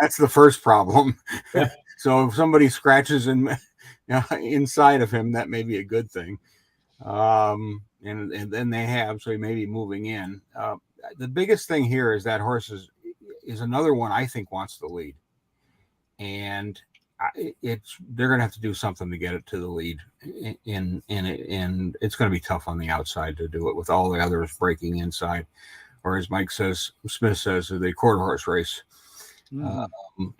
that's the first problem. Yeah. So if somebody scratches inside of him, that may be a good thing. And then they have, so he may be moving in. The biggest thing here is that horse is another one I think wants the lead, and they're going to have to do something to get it to the lead, and it's going to be tough on the outside to do it with all the others breaking inside, or as Smith says, the quarter horse race.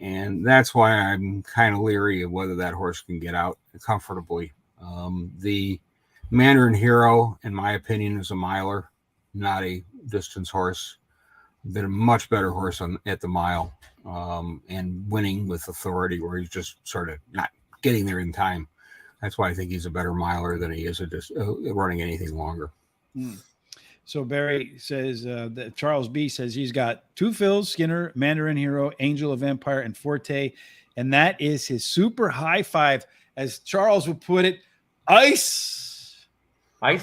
And that's why I'm kind of leery of whether that horse can get out comfortably. The Mandarin Hero, in my opinion, is a miler, not a distance horse. Been a much better horse at the mile, and winning with authority, where he's just sort of not getting there in time. That's why I think he's a better miler than he is running anything longer. So Barry says that Charles B says he's got 2 fills, Skinner, Mandarin Hero, Angel of Empire, and Forte, and that is his super high 5, as Charles would put it, ice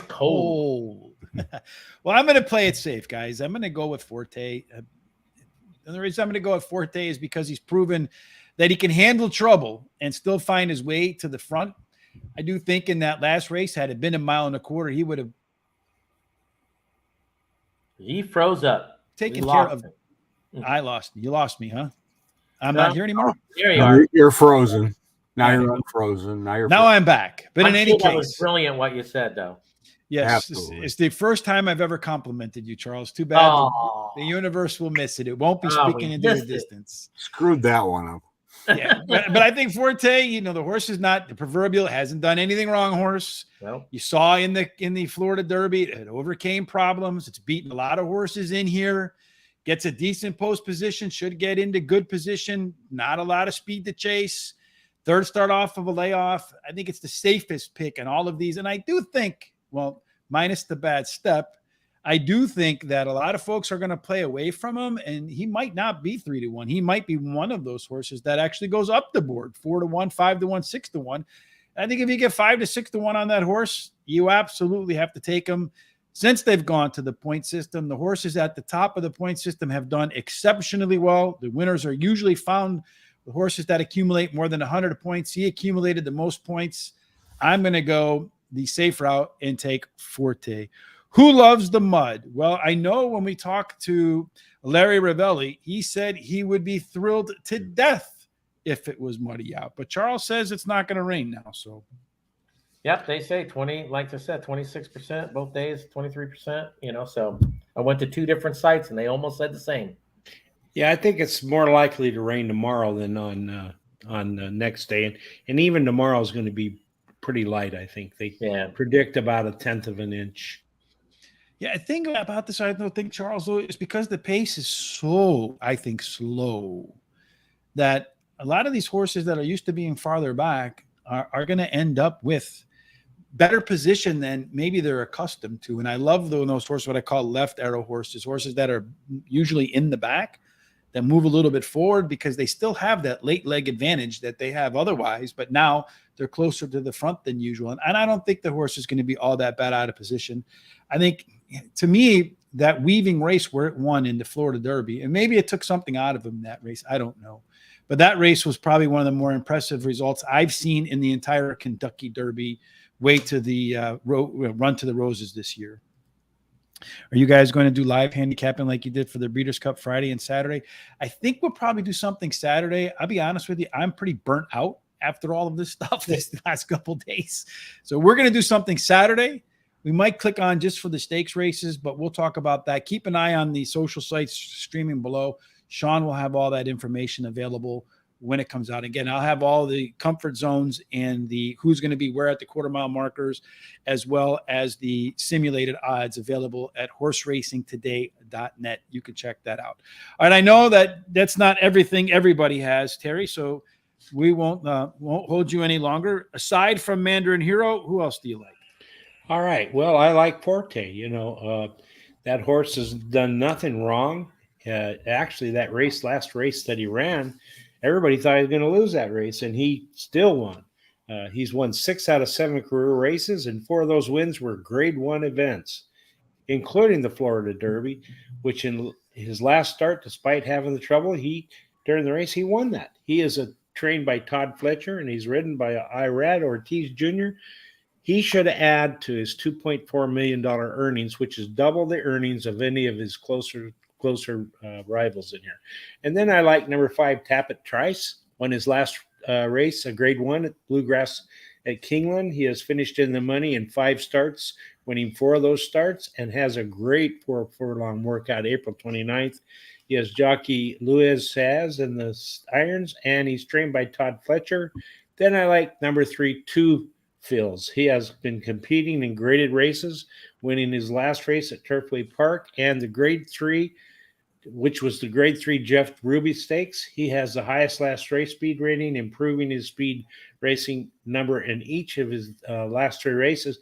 cold. Well, I'm going to play it safe, guys. I'm going to go with Forte. And the reason I'm going to go with Forte is because he's proven that he can handle trouble and still find his way to the front. I do think in that last race, had it been a mile and a quarter, he would have froze up. Taken care of. I lost. You lost me, huh? I'm not here anymore. There you are. You're frozen. Now you're unfrozen. Now I'm back. But in any case, that was brilliant what you said, though. Yes, it's the first time I've ever complimented you, Charles. Too bad the universe will miss it. It won't be speaking into the distance. Screwed that one up. Yeah, but I think Forte, the horse is not the proverbial, hasn't done anything wrong horse. No. You saw in the Florida Derby, it overcame problems. It's beaten a lot of horses in here. Gets a decent post position, should get into good position. Not a lot of speed to chase. Third start off of a layoff. I think it's the safest pick in all of these. And I do think, well, minus the bad step, I do think that a lot of folks are going to play away from him, and he might not be 3-1. He might be one of those horses that actually goes up the board, 4-1, 5-1, 6-1. I think if you get 5 to 6-1 on that horse, you absolutely have to take him. Since they've gone to the point system, the horses at the top of the point system have done exceptionally well. The winners are usually found the horses that accumulate more than 100 points. He accumulated the most points. I'm going to go the safe route and take Forte. Who loves the mud? Well, I know when we talked to Larry Ravelli, he said he would be thrilled to death if it was muddy out. But Charles says it's not going to rain now. So, yep, they say 20, like I said, 26% both days, 23%. So I went to 2 different sites and they almost said the same. Yeah, I think it's more likely to rain tomorrow than on the next day, and even tomorrow is going to be pretty light. I think they predict about 1/10 of an inch. Yeah, I think about this. I don't think, Charles, it's because the pace is so, I think, slow that a lot of these horses that are used to being farther back are going to end up with better position than maybe they're accustomed to. And I love those horses, what I call left arrow horses that are usually in the back, that move a little bit forward because they still have that late leg advantage that they have otherwise, but now they're closer to the front than usual. And I don't think the horse is going to be all that bad out of position. I think, to me, that weaving race where it won in the Florida Derby, and maybe it took something out of him, that race, I don't know. But that race was probably one of the more impressive results I've seen in the entire Kentucky Derby way to the Run to the Roses this year. Are you guys going to do live handicapping like you did for the Breeders' Cup Friday and Saturday? I think we'll probably do something Saturday. I'll be honest with you, I'm pretty burnt out after all of this stuff this last couple of days. So we're going to do something Saturday. We might click on just for the stakes races, but we'll talk about that. Keep an eye on the social sites streaming below. Sean will have all that information available when it comes out. Again, I'll have all the comfort zones and the who's going to be where at the quarter mile markers, as well as the simulated odds available at horseracingtoday.net. You can check that out. All right, I know that that's not everything everybody has, Terry, so we won't hold you any longer. Aside from Mandarin Hero, who else do you like? All right. Well, I like Forte. That horse has done nothing wrong. Actually, that last race that he ran, everybody thought he was going to lose that race, and he still won. He's won 6 out of 7 career races, and 4 of those wins were Grade 1 events. including the Florida Derby, which in his last start, despite having the trouble, during the race, he won that. He is trained by Todd Fletcher, and he's ridden by Irad Ortiz Jr. He should add to his $2.4 million earnings, which is double the earnings of any of his closer rivals in here. And then I like number 5, Tappet Trice, won his last race, a grade 1 at Bluegrass at Kingland. He has finished in the money in 5 starts, winning 4 of those starts, and has a great 4 furlong workout April 29th. He has jockey Luis Saz in the irons, and he's trained by Todd Fletcher. Then I like number 3, 2 Fills. He has been competing in graded races, winning his last race at Turfway Park and the grade 3, which was the grade 3 Jeff Ruby Stakes. He has the highest last race speed rating, improving his speed racing number in each of his last 3 races.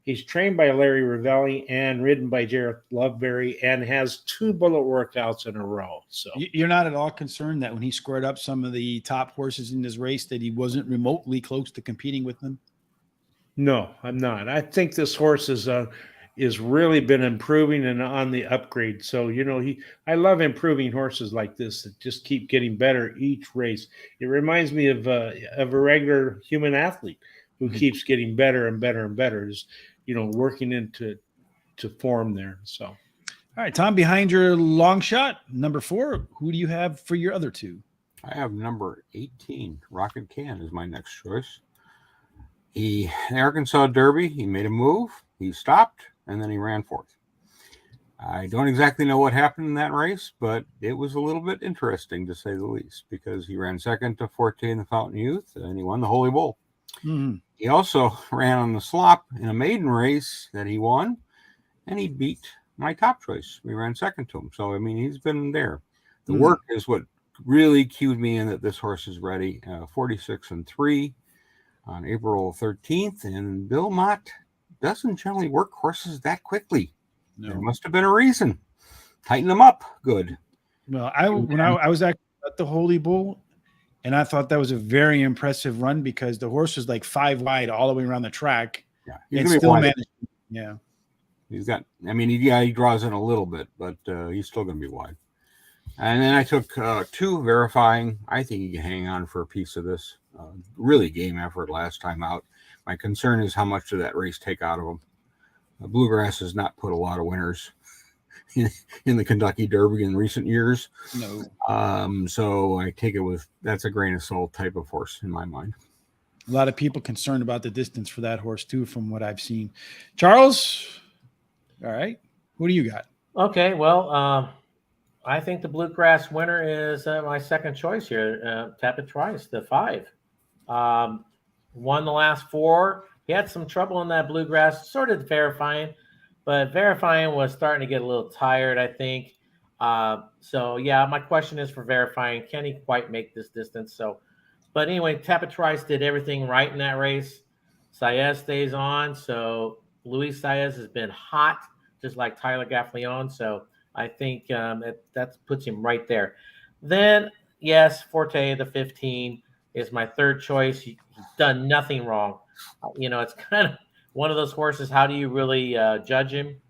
He's trained by Larry Ravelli and ridden by Jarrett Loveberry, and has 2 bullet workouts in a row. So you're not at all concerned that when he squared up some of the top horses in this race that he wasn't remotely close to competing with them? No, I'm not. I think this horse is really been improving and on the upgrade. So, I love improving horses like this that just keep getting better each race. It reminds me of a regular human athlete who keeps getting better and better and better, just, working into form there. So, all right, Tom, behind your long shot, number 4, who do you have for your other 2? I have number 18, Rocket Can is my next choice. The Arkansas Derby, he made a move, he stopped, and then he ran 4th. I don't exactly know what happened in that race, but it was a little bit interesting, to say the least, because he ran 2nd to 14, the Fountain Youth, and he won the Holy Bull. Mm-hmm. He also ran on the slop in a maiden race that he won, and he beat my top choice. We ran 2nd to him. So, he's been there. The work is what really cued me in that this horse is ready. 46-3 on April 13th, and Bill Mott doesn't generally work horses that quickly. No. There must have been a reason. Tighten them up. Good. Well, I was actually at the Holy Bull, and I thought that was a very impressive run because the horse was like 5 wide all the way around the track. Yeah, and still managed. Yeah, he's got. He draws in a little bit, but he's still going to be wide. And then I took 2 Verifying. I think he can hang on for a piece of this. Really game effort last time out. My concern is how much did that race take out of him. Bluegrass has not put a lot of winners in the Kentucky Derby in recent years. No. So I take it that's a grain of salt type of horse in my mind. A lot of people concerned about the distance for that horse too, from what I've seen. Charles, all right, what do you got? Okay, well, I think the Bluegrass winner is my second choice here. Tappet Trice, the 5. Won the last 4. He had some trouble in that Bluegrass, sort of Verifying, but Verifying was starting to get a little tired, I think. So, yeah, my question is for Verifying. Can he quite make this distance? But anyway, Tappet Trice did everything right in that race. Saez stays on. So, Luis Saez has been hot, just like Tyler Gaffleon. So, I think that puts him right there. Then, yes, Forte, the 15, is my third choice. He's done nothing wrong. It's kind of one of those horses. How do you really judge him?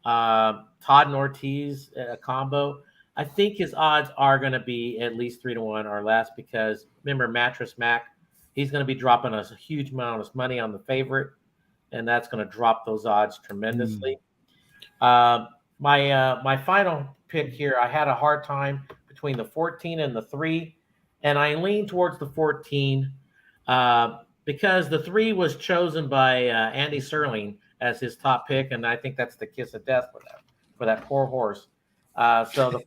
Todd and Ortiz, a combo. I think his odds are going to be at least 3-1 or less because, remember, Mattress Mac, he's going to be dropping us a huge amount of money on the favorite, and that's going to drop those odds tremendously. My final pick here, I had a hard time between the 14 and the 3, and I leaned towards the 14 because the 3 was chosen by Andy Serling as his top pick, and I think that's the kiss of death for that poor horse. So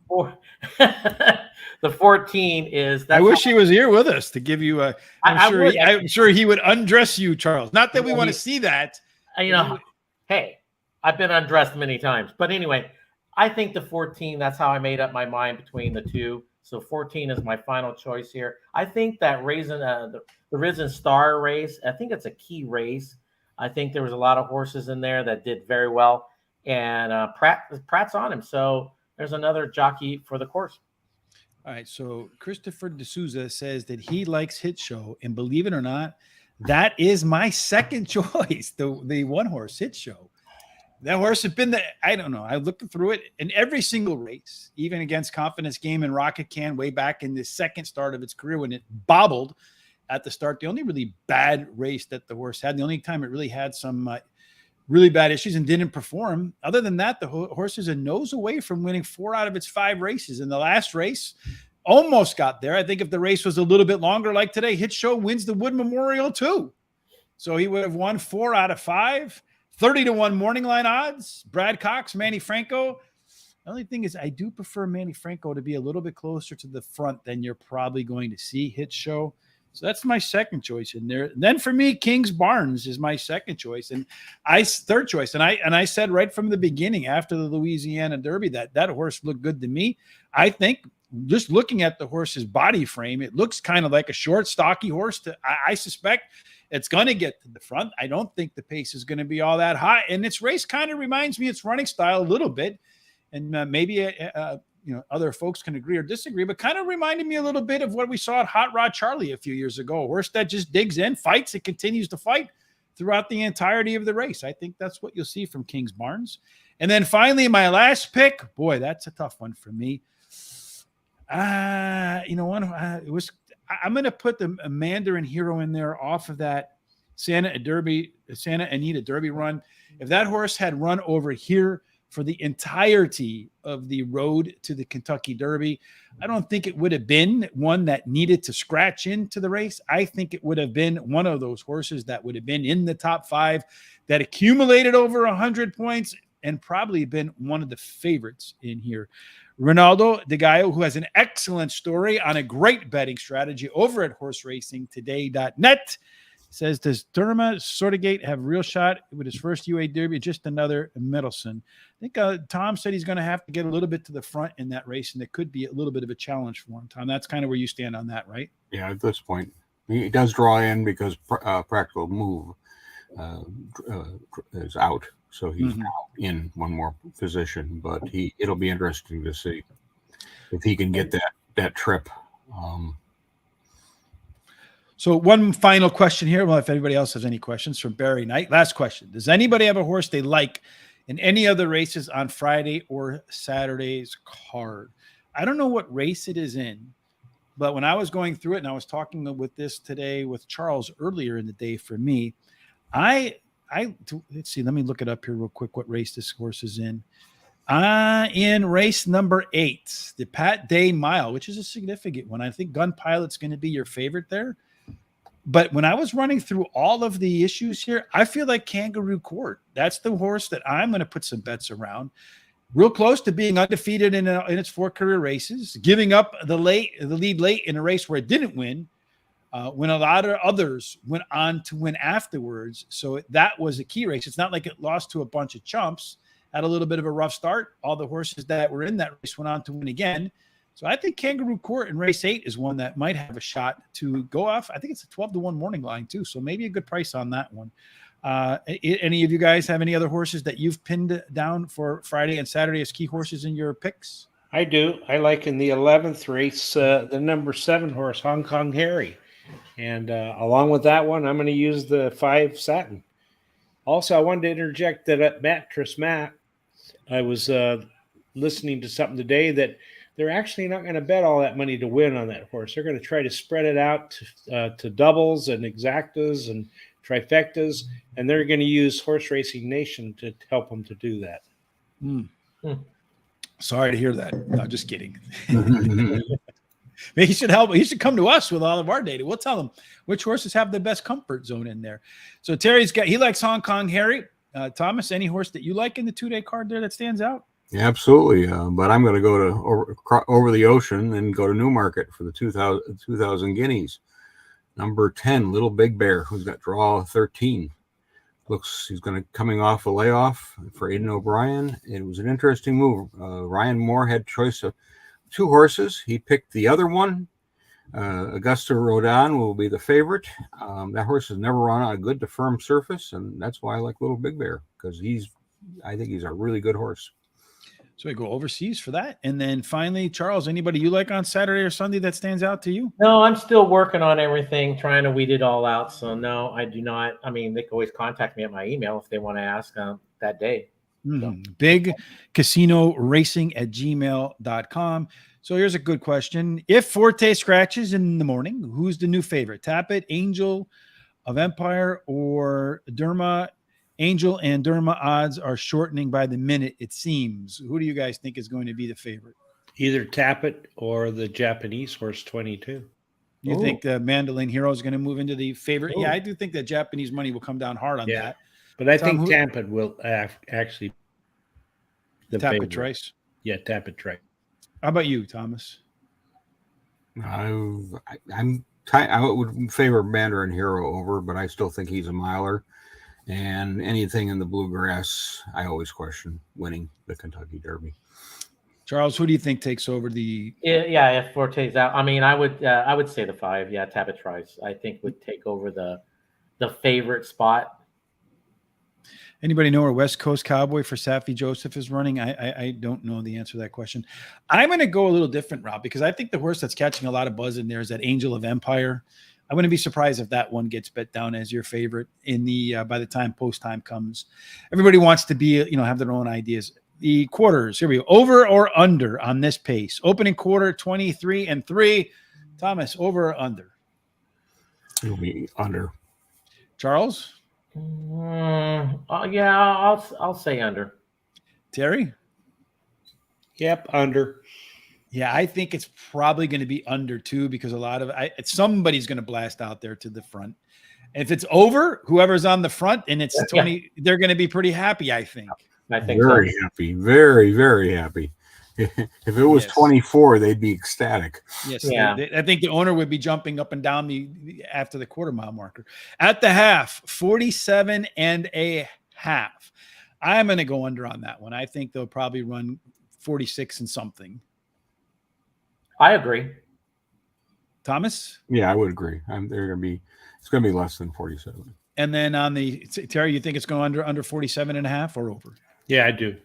the 14 is. I wish he was here with us to give you a. I'm sure he would undress you, Charles. Not that we want to see that. Hey, I've been undressed many times, but anyway, I think the 14. That's how I made up my mind between the 2. So 14 is my final choice here. I think that the Risen Star race, I think it's a key race. I think there was a lot of horses in there that did very well, and Pratt's on him. So there's another jockey for the course. All right. So Christopher D'Souza says that he likes Hit Show, and believe it or not, that is my second choice. The one horse Hit Show. That horse has been I don't know. I looked through it in every single race, even against Confidence Game and Rocket Can way back in the second start of its career when it bobbled at the start. The only really bad race that the horse had, the only time it really had some really bad issues and didn't perform. Other than that, the horse is a nose away from winning 4 out of its 5 races. In the last race, almost got there. I think if the race was a little bit longer like today, Hit Show wins the Wood Memorial too. So he would have won 4 out of 5. 30-1 morning line odds. Brad Cox, Manny Franco. The only thing is I do prefer Manny Franco to be a little bit closer to the front than you're probably going to see Hit Show. So that's my second choice in there. And then for me, King's Barnes is my second choice. And third choice. And I said right from the beginning after the Louisiana Derby that horse looked good to me. I think just looking at the horse's body frame, it looks kind of like a short, stocky horse. I suspect it's going to get to the front. I don't think the pace is going to be all that high. And its race kind of reminds me its running style a little bit. And maybe other folks can agree or disagree, but kind of reminded me a little bit of what we saw at Hot Rod Charlie a few years ago. A horse that just digs in, fights, it continues to fight throughout the entirety of the race. I think that's what you'll see from King's Barnes. And then finally, my last pick, boy, that's a tough one for me. I'm going to put the Mandarin Hero in there off of that Santa Anita Derby run. If that horse had run over here for the entirety of the road to the Kentucky Derby, I don't think it would have been one that needed to scratch into the race. I think it would have been one of those horses that would have been in the top 5 that accumulated over 100 points and probably been one of the favorites in here. Ronaldo De Gallo, who has an excellent story on a great betting strategy over at horseracingtoday.net, says, does Derma Sortigate have real shot with his first UA Derby? Just another Middleton. I think Tom said he's going to have to get a little bit to the front in that race, and it could be a little bit of a challenge for him. Tom, that's kind of where you stand on that, right? Yeah, at this point. He does draw in because Practical Move is out. So he's now in one more position, but it'll be interesting to see if he can get that trip. So one final question here. Well, if anybody else has any questions from Barry Knight. Last question. Does anybody have a horse they like in any other races on Friday or Saturday's card? I don't know what race it is in, but when I was going through it and I was talking with this today with Charles earlier in the day for me, let's see, let me look it up here real quick, what race this horse is in. In race number 8, the Pat Day Mile, which is a significant one. I think Gun Pilot's going to be your favorite there. But when I was running through all of the issues here, I feel like Kangaroo Court. That's the horse that I'm going to put some bets around. Real close to being undefeated in its 4 career races, giving up the lead late in a race where it didn't win. When a lot of others went on to win afterwards. So that was a key race. It's not like it lost to a bunch of chumps, had a little bit of a rough start. All the horses that were in that race went on to win again. So I think Kangaroo Court in race 8 is one that might have a shot to go off. I think it's a 12-1 morning line too. So maybe a good price on that one. Any of you guys have any other horses that you've pinned down for Friday and Saturday as key horses in your picks? I do. I like in the 11th race, the number 7 horse, Hong Kong Harry. And along with that one, I'm going to use the 5 Satin. Also, I wanted to interject that at Mattress Matt, I was listening to something today that they're actually not going to bet all that money to win on that horse. They're going to try to spread it out to doubles and exactas and trifectas, and they're going to use Horse Racing Nation to help them to do that. Sorry to hear that. No, just kidding. He should help. He should come to us with all of our data. We'll tell him which horses have the best comfort zone in there. So he likes Hong Kong Harry. Thomas, any horse that you like in the 2-day card there that stands out? Yeah, absolutely. But I'm going to go to over the ocean and go to Newmarket for the 2000 guineas. Number 10, Little Big Bear, who's got draw 13. Looks he's going to coming off a layoff for Aidan O'Brien. It was an interesting move. Ryan Moore had choice of 2 horses. He picked the other one. Augusta Rodin will be the favorite. That horse has never run on a good to firm surface, and that's why I like Little Big Bear, because I think he's a really good horse. So I go overseas for that. And then finally, Charles, anybody you like on Saturday or Sunday that stands out to you? No, I'm still working on everything, trying to weed it all out. So no, I do not. I mean, they can always contact me at my email if they want to ask that day. Big Casino Racing at gmail.com. So here's a good question. If Forte scratches in the morning, who's the new favorite? Tappet, Angel of Empire, or Derma? Angel and Derma odds are shortening by the minute, it seems. Who do you guys think is going to be the favorite? Either Tappet or the Japanese horse 22. You think the Mandolin Hero is going to move into the favorite? Ooh. Yeah, I do think that Japanese money will come down hard on that. But I Tom, think Tappet will actually the Tappet favorite. Trice. Yeah, Tappet Trice. How about you, Thomas? I would favor Mandarin Hero over, but I still think he's a miler. And anything in the bluegrass, I always question winning the Kentucky Derby. Charles, who do you think takes over the? Yeah, if Forte's out, I mean, I would say the 5. Yeah, Tappet Trice, I think, would take over the favorite spot. Anybody know where West Coast Cowboy for Safi Joseph is running? I don't know the answer to that question. I'm going to go a little different route because I think the horse that's catching a lot of buzz in there is that Angel of Empire. I wouldn't be surprised if that one gets bet down as your favorite in the by the time post time comes. Everybody wants to be, have their own ideas. The quarters, here we go. Over or under on this pace? Opening quarter 23-3. Thomas, over or under? It'll be under. Charles? Yeah, I'll say under. Terry? Yep, under. Yeah, I think it's probably going to be under too because a lot of somebody's going to blast out there to the front. And if it's over, whoever's on the front and it's 20, they're going to be pretty happy, I think. I think very happy, very, very happy. If it was 24, they'd be ecstatic. Yes, yeah. I think the owner would be jumping up and down after the quarter mile marker. At the half, 47.5. I'm going to go under on that one. I think they'll probably run 46 and something. I agree. Thomas? Yeah, I would agree. It's going to be less than 47. And then on the Terry, you think it's going under 47.5 or over? Yeah, I do.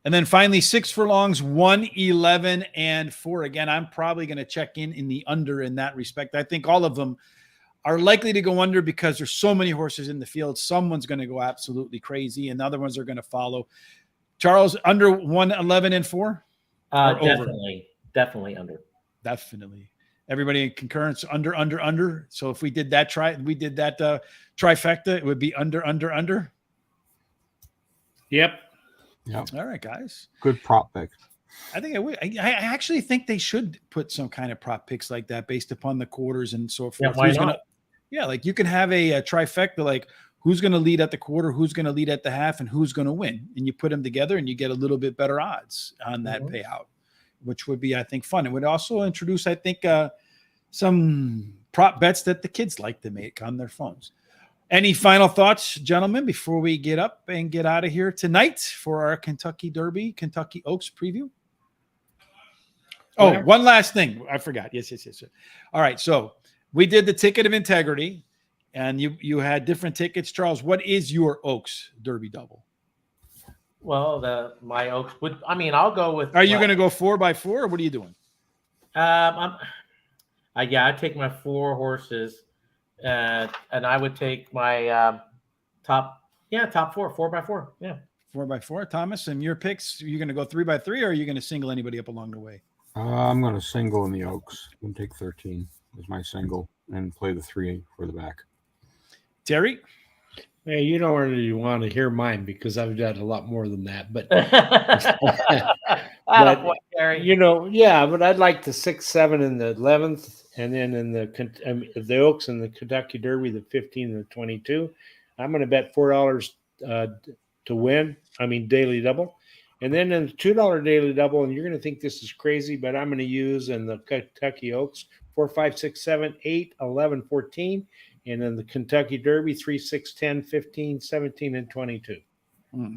And then finally, 6 furlongs, 111-4. Again, I'm probably going to check in the under in that respect. I think all of them are likely to go under because there's so many horses in the field. Someone's going to go absolutely crazy, and the other ones are going to follow. Charles, under 111-4? Definitely under. Definitely. Everybody in concurrence, under. So if we did that trifecta, it would be under. Yep. All right, guys. Good prop pick. I think I would. I actually think they should put some kind of prop picks like that based upon the quarters and so forth. Yeah, why not? Like you can have a trifecta, like who's going to lead at the quarter, who's going to lead at the half, and who's going to win. And you put them together and you get a little bit better odds on that payout, which would be, I think, fun. It would also introduce, I think, some prop bets that the kids like to make on their phones. Any final thoughts, gentlemen, before we get up and get out of here tonight for our Kentucky Derby, Kentucky Oaks preview? Oh, one last thing. I forgot. Yes. All right. So we did the ticket of integrity, and you had different tickets. Charles, what is your Oaks Derby double? Well, my Oaks would. I mean, I'll go with. Are you going to go 4x4, or what are you doing? I'd take my 4 horses, and I would take my top 4, 4x4. Yeah, 4x4. Thomas, and your picks? Are you going to go 3x3, or are you going to single anybody up along the way? I'm going to single in the Oaks. I'm going to take 13 as my single and play the 3 for the back. Terry? Hey, you don't really want to hear mine because I've got a lot more than that. But, but I'd like the 6, 7, and the 11th, and then in the Oaks and the Kentucky Derby, the 15 and the 22. I'm going to bet $4 to win. I mean, daily double. And then in the $2 daily double, and you're going to think this is crazy, but I'm going to use in the Kentucky Oaks 4, 5, 6, 7, 8, 11, 14. And then the Kentucky Derby, 3, 6, 10, 15, 17, and 22.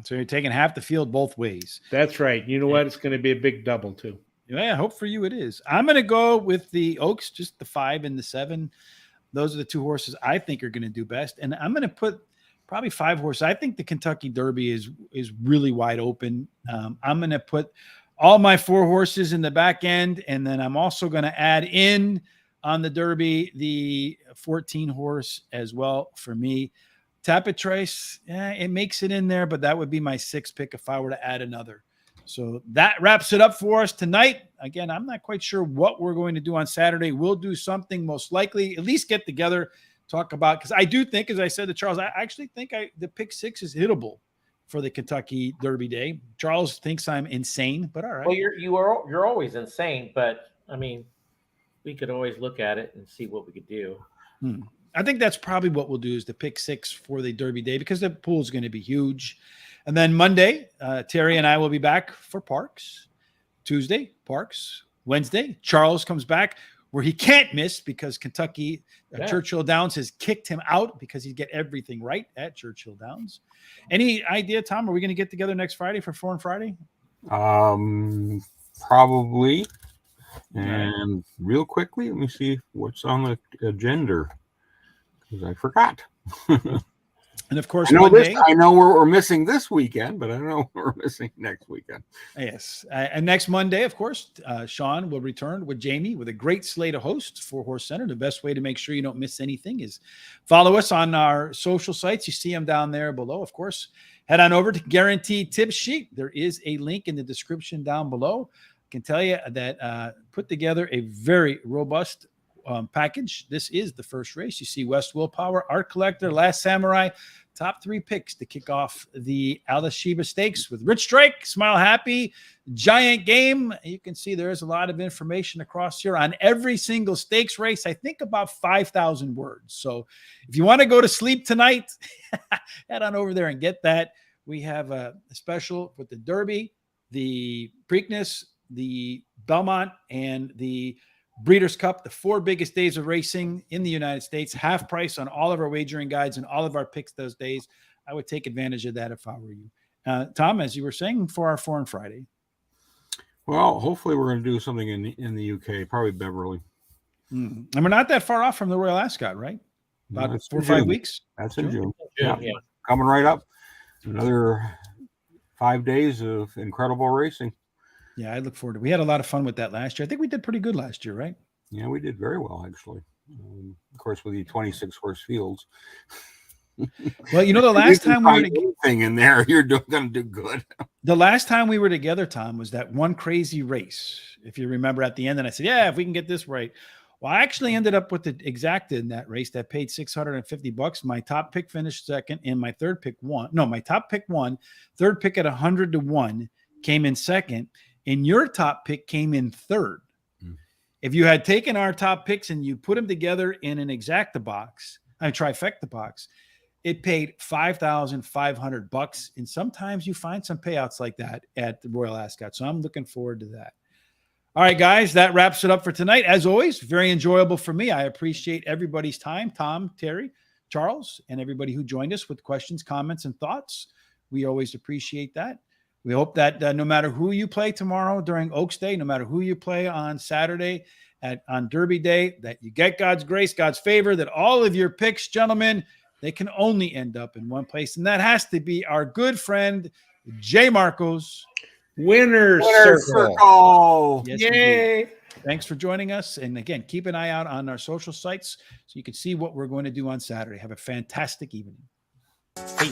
So you're taking half the field both ways. That's right. You know what? It's going to be a big double, too. Yeah, I hope for you it is. I'm going to go with the Oaks, just the 5 and the 7. Those are the 2 horses I think are going to do best. And I'm going to put probably 5 horses. I think the Kentucky Derby is really wide open. I'm going to put all my 4 horses in the back end, and then I'm also going to add in on the Derby the 14 horse as well for me. Tapit Trace, it makes it in there, but that would be my 6th pick if I were to add another. So that wraps it up for us tonight. Again, I'm not quite sure what we're going to do on Saturday. We'll do something most likely, at least get together, talk about, because I do think, as I said to Charles, I actually think the pick 6 is hittable for the Kentucky Derby Day. Charles thinks I'm insane, but all right. Well, you're always insane, but I mean, we could always look at it and see what we could do. I think that's probably what we'll do, is the pick 6 for the Derby Day, because the pool is going to be huge. And then Monday, Terry and I will be back for Parks. Tuesday, Parks. Wednesday, Charles comes back, where he can't miss because Kentucky, Churchill Downs has kicked him out because he'd get everything right at Churchill Downs. Any idea, Tom? Are we going to get together next Friday for 4 and Friday? Probably. And real quickly, let me see what's on the agenda, because I forgot. And of course, I know we're missing this weekend, but I don't know what we're missing next weekend. Yes. And next Monday, of course, Sean will return with Jamie with a great slate of hosts for Horse Center. The best way to make sure you don't miss anything is follow us on our social sites. You see them down there below. Of course, head on over to Guaranteed Tip Sheet. There is a link in the description down below. I can tell you that put together a very robust package. This is the first race. You see West Willpower, Art Collector, Last Samurai, top 3 picks to kick off the Alashiba Stakes with Rich Drake, Smile Happy, Giant Game. You can see there is a lot of information across here on every single stakes race. I think about 5,000 words. So if you want to go to sleep tonight, head on over there and get that. We have a special with the Derby, the Preakness, the Belmont, and the Breeders' Cup, the 4 biggest days of racing in the United States, half price on all of our wagering guides and all of our picks those days. I would take advantage of that if I were you. Tom, as you were saying, for our 4 and Friday. Well, hopefully we're going to do something in the UK, probably Beverly. And we're not that far off from the Royal Ascot, right? About 4 or 5 weeks. That's in June. Yeah. Coming right up. Another 5 days of incredible racing. Yeah, I look forward to it. We had a lot of fun with that last year. I think we did pretty good last year, right? Yeah, we did very well, actually. Of course, with the 26 horse fields. Well, you know, the last time we were anything in there, you're going to do good. The last time we were together, Tom, was that one crazy race. If you remember at the end, and I said, yeah, if we can get this right. Well, I actually ended up with the exacta in that race that paid $650. My top pick finished second, and my third pick won. No, my top pick won. Third pick at 100 to 1 came in second. And your top pick came in third. If you had taken our top picks and you put them together in an exacta box, a trifecta box, it paid $5,500. And sometimes you find some payouts like that at the Royal Ascot. So I'm looking forward to that. All right, guys, that wraps it up for tonight. As always, very enjoyable for me. I appreciate everybody's time. Tom, Terry, Charles, and everybody who joined us with questions, comments, and thoughts. We always appreciate that. We hope that no matter who you play tomorrow during Oaks Day, no matter who you play on Saturday on Derby Day, that you get God's grace, God's favor, that all of your picks, gentlemen, they can only end up in one place. And that has to be our good friend, Jay Marcos. Winner's Circle. Yes, Yay. indeed. Thanks for joining us. And again, keep an eye out on our social sites so you can see what we're going to do on Saturday. Have a fantastic evening. Hey.